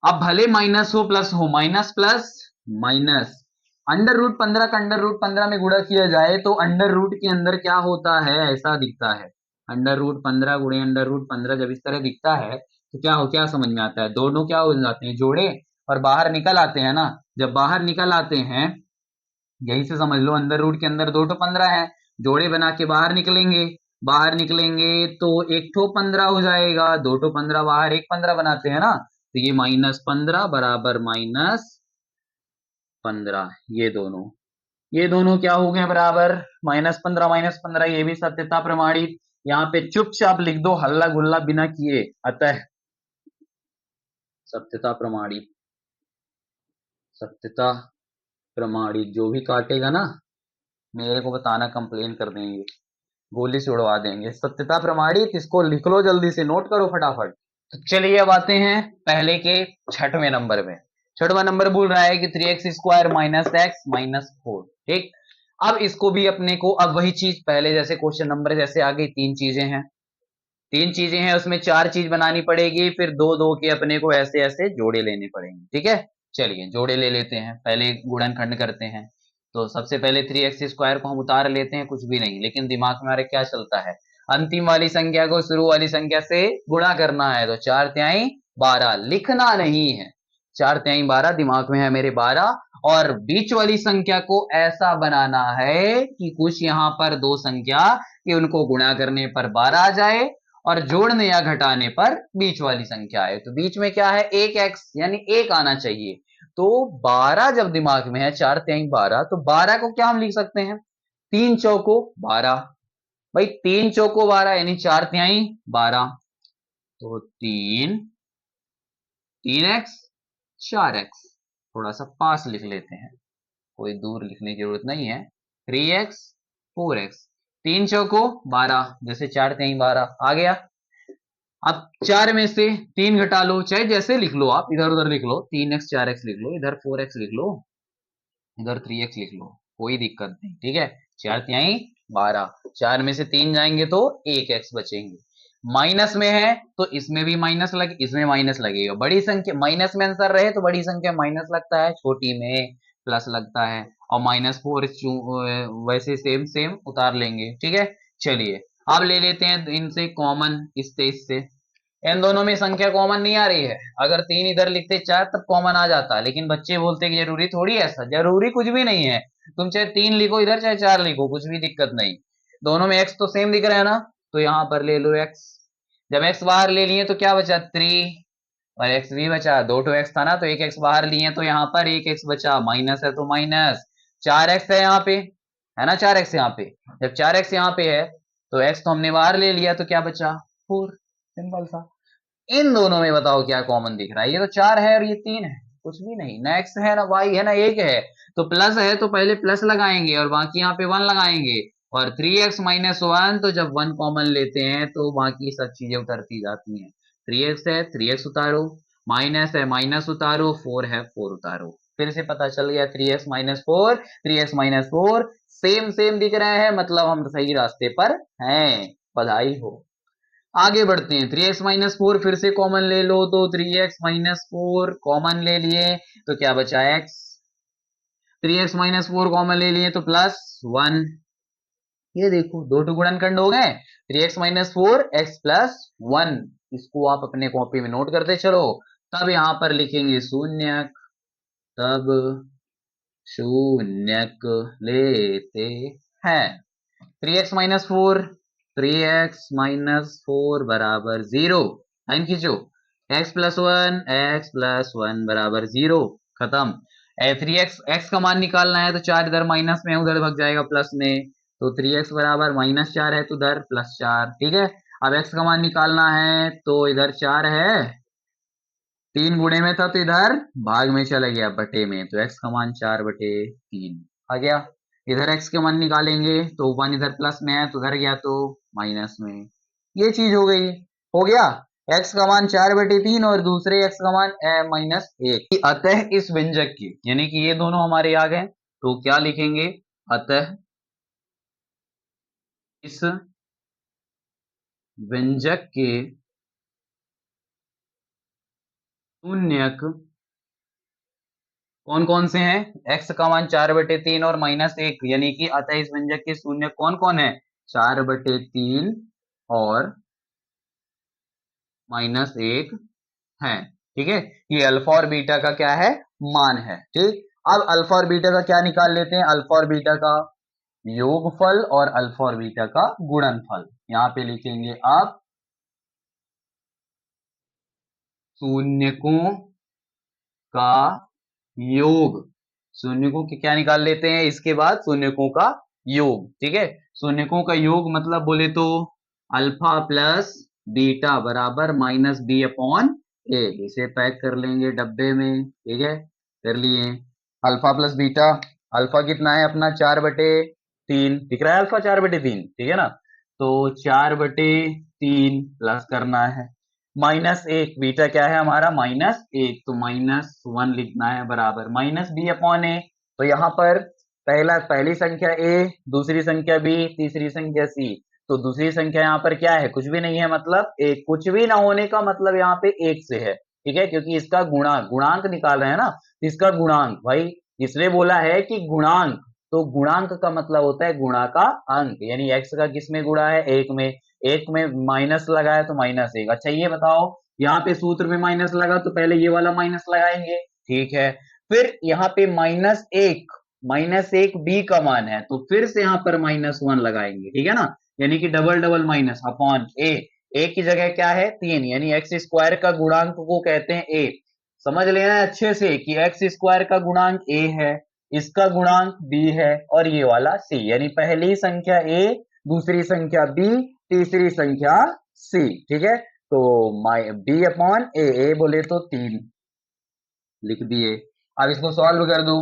अब भले माइनस हो प्लस हो, minus plus minus, under root 15 का अंडर रूट 15 में गुणा किया जाए तो अंडर रूट के अंदर क्या होता है, ऐसा दिखता है, अंडर रूट 15 गुणे अंडर रूट 15 जब इस तरह दिखता है तो क्या समझ में आता है, दोनों क्या हो जाते हैं, जोड़े, और बाहर निकल आते हैं ना, जब बाहर निकल आते हैं, यही से समझ लो अंदर रूट के अंदर 2 तो 15 है, जोड़े बना के बाहर निकलेंगे, बाहर निकलेंगे तो एक ठो 15 हो जाएगा, 2 तो 15 बाहर, एक 15 बनाते हैं ना, तो ये -15 बराबर -15, ये दोनों क्या हो गए बराबर, -15 ये भी सत्यता प्रमाणित। यहाँ पे चुपचाप लिख दो हल्ला गुल्ला बिना किए, अतः सत्यता प्रमाणित, सत्यता प्रमाणित। जो भी काटेगा ना मेरे को बताना, कंप्लेन कर देंगे, गोली से उड़वा देंगे। सत्यता प्रमाणित, इसको लिख लो जल्दी से, नोट करो फटाफट। तो चलिए अब आते हैं पहले के छठवें नंबर में। छठवां नंबर बोल रहा है कि 3x² माइनस एक्स माइनस 4, ठीक। अब इसको भी अपने को, अब वही चीज पहले जैसे क्वेश्चन नंबर जैसे आ गई, तीन चीजें हैं, तीन चीजें हैं उसमें चार चीज बनानी पड़ेगी, फिर दो दो के अपने को ऐसे ऐसे जोड़े लेने पड़ेंगे, ठीक है। चलिए जोड़े ले लेते हैं, पहले गुणनखंड करते हैं। तो सबसे पहले 3x² को हम उतार लेते हैं, कुछ भी नहीं, लेकिन दिमाग में हमारे क्या चलता है, अंतिम वाली संख्या को शुरू वाली संख्या से गुणा करना है, तो 4×3=12, लिखना नहीं है, 4×3=12 दिमाग में है मेरे 12, और बीच वाली संख्या को ऐसा बनाना है कि कुछ यहाँ पर दो संख्या कि उनको गुणा करने पर 12 आ जाए, और जोड़ने या घटाने पर बीच वाली संख्या है, तो बीच में क्या है, एक एक्स यानी एक आना चाहिए। तो 12 जब दिमाग में है, 4×3=12, तो 12 को क्या हम लिख सकते हैं, 3×4=12, भाई 3×4=12 यानी 4×3=12, तो 3x 4x, थोड़ा सा पास लिख लेते हैं, कोई दूर लिखने की जरूरत नहीं है, 3x 4x, 3×4=12, जैसे 4×3=12 आ गया। अब चार में से तीन घटा लो, चाहे जैसे लिख लो आप, इधर उधर लिख लो, 3x 4x लिख लो, इधर 4x लिख लो, इधर 3x लिख लो, कोई दिक्कत नहीं, ठीक है। 4×3=12, चार में से तीन जाएंगे तो एक x बचेंगे, माइनस में है तो इसमें भी माइनस लगे, इसमें माइनस लगेगा, बड़ी संख्या माइनस में आंसर रहे तो बड़ी संख्या माइनस लगता है, छोटी में प्लस लगता है, और -4 वैसे सेम सेम उतार लेंगे, ठीक है। चलिए अब ले लेते हैं इनसे कॉमन, इससे इन दोनों में संख्या कॉमन नहीं आ रही है, अगर तीन इधर लिखते चार तब कॉमन आ जाता, लेकिन बच्चे बोलते कि जरूरी थोड़ी ऐसा, जरूरी कुछ भी नहीं है, तुम चाहे तीन लिखो इधर चाहे चार लिखो, कुछ भी दिक्कत नहीं, दोनों में एक्स तो सेम दिख रहा है ना, तो यहां पर ले लो एक्स, जब एक्स बाहर ले लिए तो क्या बचा 3, और एक्स भी बचा, दो टू एक्स था ना, तो एक एक्स बाहर लिए तो यहाँ पर एक एक्स बचा, माइनस है तो माइनस, चार एक्स है यहाँ पे, है ना, चार एक्स यहाँ पे। जब चार एक्स यहाँ पे है तो एक्स तो हमने बाहर ले लिया, तो क्या बचा, फोर, सिंपल सा। इन दोनों में बताओ क्या कॉमन दिख रहा है, ये तो चार है और ये तीन है, कुछ भी नहीं, ना एक्स है ना वाई है ना एक है, तो प्लस है तो पहले प्लस लगाएंगे और बाकी यहाँ पे वन लगाएंगे, और थ्री एक्स माइनस वन, तो जब वन कॉमन लेते हैं तो बाकी सब चीजें उतरती जाती हैं। थ्री एक्स है, थ्री एक्स उतारो, माइनस है, माइनस उतारो, फोर है, फोर उतारो, फिर से पता चल गया, three x minus four, three x minus four same same दिख रहे हैं, मतलब हम सही रास्ते पर हैं, बधाई हो। आगे बढ़ते हैं, थ्री एक्स माइनस फोर फिर से कॉमन ले लो, तो three x minus four common ले लिए तो क्या बचा, x, three x minus four common ले लिए तो प्लस वन, ये देखो दो टू गुणनखंड हो गए, three x minus four x plus one, इसको आप अपने कॉपी में नोट करते चलो। तब यहां पर लिखेंगे शून्यक, तब शून्यक लेते हैं। Three x minus four, three x minus four बराबर जीरो, लाइन खींचो, एक्स प्लस वन बराबर जीरो, खत्म। थ्री एक्स, एक्स का मान निकालना है तो चार इधर माइनस में उधर भाग जाएगा प्लस में, तो थ्री एक्स बराबर माइनस चार है तो उधर प्लस चार, ठीक है। अब एक्स का मान निकालना है तो इधर चार है, तीन गुणे में था तो इधर भाग में चला गया बटे में, तो एक्स का मान चार बटे तीन आ गया। इधर एक्स के मान निकालेंगे तो वन इधर प्लस में है तो उधर गया तो माइनस में, ये चीज हो गई, हो गया। एक्स का मान चार बटे तीन और दूसरे एक्स का मान माइनस एक। अतः इस व्यंजक की, यानी कि ये दोनों हमारे आ गए, तो क्या लिखेंगे, अतः इस व्यंजक के शून्यक कौन कौन से हैं, एक्स का मान चार बटे तीन और माइनस एक, यानी कि अतः इस व्यंजक के शून्य कौन कौन है, चार बटे तीन और माइनस एक है, ठीक है। ये अल्फा और बीटा का क्या है, मान है, ठीक। अब अल्फा और बीटा का क्या निकाल लेते हैं, अल्फा और बीटा का योगफल और अल्फा और बीटा का गुणनफल, यहां पे लिखेंगे आप शून्यकों का योग, शून्यकों के क्या निकाल लेते हैं इसके बाद, शून्यकों का योग, ठीक है। शून्यकों का योग मतलब बोले तो अल्फा प्लस बीटा बराबर माइनस बी अपॉन ए, इसे पैक कर लेंगे डब्बे में, ठीक है, कर लिए। अल्फा प्लस बीटा, अल्फा कितना है अपना चार बटे तीन, दिख रहा है अल्फा चार बटे तीन, ठीक है ना, तो चार बटे तीन प्लस करना है, माइनस एक, बीटा क्या है हमारा माइनस एक, तो माइनस वन लिखना है बराबर माइनस बी अपॉन ए, तो यहाँ पर पहली संख्या ए, दूसरी संख्या बी, तीसरी संख्या सी, तो दूसरी संख्या यहाँ पर क्या है, कुछ भी नहीं है, मतलब एक, कुछ भी ना होने का मतलब यहाँ पे एक से है, ठीक है, क्योंकि इसका गुणांक, गुणांक निकाल रहे हैं ना, इसका गुणांक भाई, इसने बोला है कि गुणांक, तो गुणांक का मतलब होता है गुणा का अंक, यानी एक्स का किस में गुणा है, एक में, एक में माइनस लगा है तो माइनस एक। अच्छा ये बताओ, यहाँ पे सूत्र में माइनस लगा तो पहले ये वाला माइनस लगाएंगे, ठीक है, फिर यहाँ पे माइनस एक बी का मान है तो फिर से यहाँ पर माइनस वन लगाएंगे, ठीक है ना, यानी कि डबल डबल माइनस अपॉन ए की जगह क्या है तीन, यानी एक्स स्क्वायर का गुणांक को कहते हैं ए, समझ लेना अच्छे से कि एक्स स्क्वायर का गुणांक ए है, इसका गुणांक बी है और ये वाला सी, यानी पहली संख्या ए, दूसरी संख्या बी, तीसरी संख्या सी, ठीक है, तो बी अपॉन ए बोले तो तीन लिख दिए। अब इसको सॉल्व कर दो,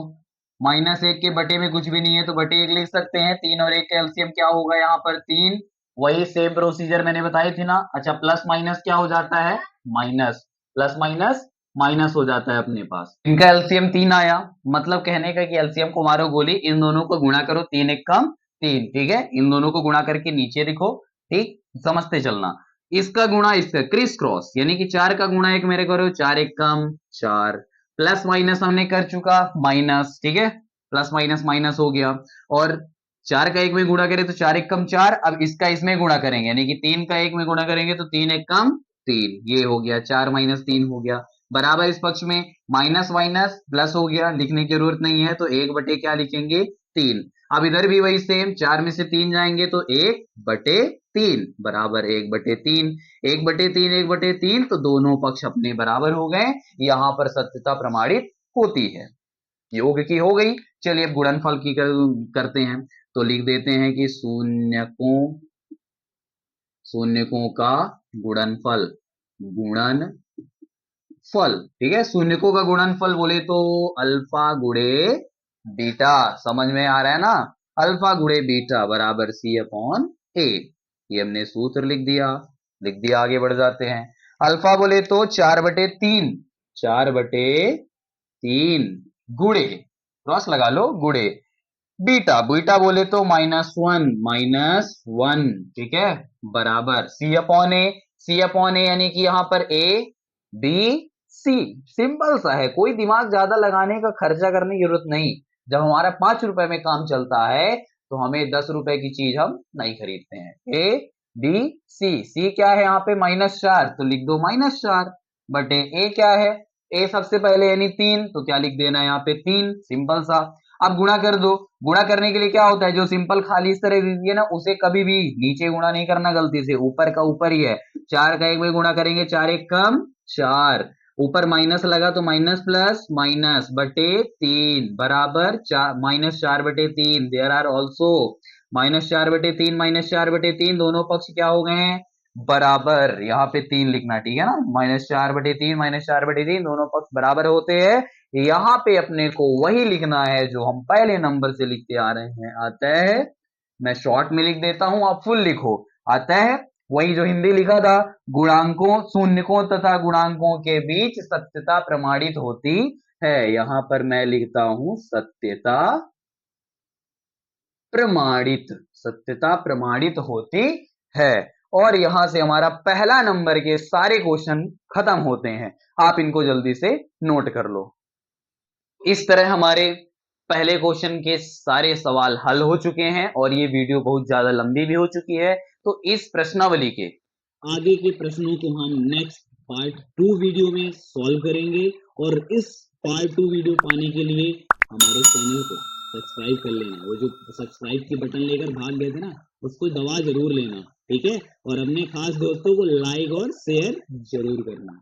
माइनस एक के बटे में कुछ भी नहीं है तो बटे एक लिख सकते हैं, तीन और एक का एलसीएम क्या होगा यहाँ पर तीन, वही सेम प्रोसीजर मैंने बताई थी ना। अच्छा प्लस माइनस क्या हो जाता है, माइनस, प्लस माइनस माइनस हो जाता है अपने पास, इनका एलसीएम तीन आया, मतलब कहने का कि एलसीएम को मारो गोली, इन दोनों को गुणा करो, तीन एक कम तीन, ठीक है, इन दोनों को गुणा करके नीचे लिखो, ठीक, समझते चलना, इसका गुणा इसका क्रिस क्रॉस, यानी कि चार का गुणा एक मेरे करो, चार एक कम चार, प्लस माइनस हमने कर चुका माइनस, ठीक है, प्लस माइनस माइनस हो गया, और चार का एक में गुणा करें तो चार एक कम चार, अब इसका इसमें गुणा करेंगे, यानी कि तीन का एक में गुणा करेंगे तो तीन एक कम तीन, ये हो गया चार माइनस तीन हो गया, बराबर इस पक्ष में माइनस माइनस प्लस हो गया, लिखने की जरूरत नहीं है, तो एक बटे क्या लिखेंगे तीन। अब इधर भी वही सेम, 4 में से 3 जाएंगे तो 1/3 बराबर 1/3। 1/3 1/3 तो दोनों पक्ष अपने बराबर हो गए। यहां पर सत्यता प्रमाणित होती है। योग की हो गई। चलिए अब गुणनफल की करते हैं। तो लिख देते हैं कि शून्यकों का गुणनफल, गुणनफल, ठीक है। शून्यकों का गुणनफल बोले तो अल्फा गुणे बीटा, समझ में आ रहा है ना। अल्फा गुणे बीटा बराबर C/A। ये हमने सूत्र लिख दिया, आगे बढ़ जाते हैं। अल्फा बोले तो 4/3, 4/3 गुणे, क्रॉस लगा लो, गुणे बीटा, बीटा बोले तो -1, ठीक है, बराबर C/A। C/A यानी कि यहां पर A B C, सिंपल सा है, कोई दिमाग ज्यादा लगाने का, खर्चा करने की जरूरत नहीं। जब हमारा 5 रुपए में काम चलता है तो हमें 10 रुपए की चीज हम नहीं खरीदते हैं। A B C, C क्या है यहाँ पे -4, तो लिख दो -4 बटे A क्या है, A सबसे पहले यानी 3, तो क्या लिख देना है यहाँ पे 3, सिंपल सा। अब गुणा कर दो। गुणा करने के लिए क्या होता है, जो सिंपल खाली इस तरह दीजिए ना, उसे कभी भी नीचे गुणा नहीं करना गलती से, ऊपर का ऊपर ही है। 4 का 1 में गुणा करेंगे, 4 1 कम 4, ऊपर माइनस लगा तो माइनस प्लस माइनस बटे 3 बराबर -4/3। देयर आर ऑल्सो -4/3 -4/3, दोनों पक्ष क्या हो गए हैं, बराबर। यहाँ पे 3 लिखना, ठीक है ना, -4/3 -4/3 दोनों पक्ष बराबर होते हैं। यहाँ पे अपने को वही लिखना है जो हम पहले नंबर से लिखते आ रहे हैं। अतः मैं शॉर्ट में लिख देता हूं, आप फुल लिखो। अतः वही जो हिंदी लिखा था, गुणांकों, शून्यकों तथा गुणांकों के बीच सत्यता प्रमाणित होती है। यहां पर मैं लिखता हूं सत्यता प्रमाणित, सत्यता प्रमाणित होती है। और यहां से हमारा पहला नंबर के सारे क्वेश्चन खत्म होते हैं। आप इनको जल्दी से नोट कर लो। इस तरह हमारे पहले क्वेश्चन के सारे सवाल हल हो चुके हैं और ये वीडियो बहुत ज्यादा लंबी भी हो चुकी है। तो इस प्रश्नावली के आगे के प्रश्नों को हम नेक्स्ट पार्ट 2 वीडियो में सॉल्व करेंगे। और इस पार्ट 2 वीडियो पाने के लिए हमारे चैनल को सब्सक्राइब कर लेना। वो जो सब्सक्राइब की बटन लेकर भाग गए थे ना, उसको दबा जरूर लेना, ठीक है। और अपने खास दोस्तों को लाइक और शेयर जरूर करना।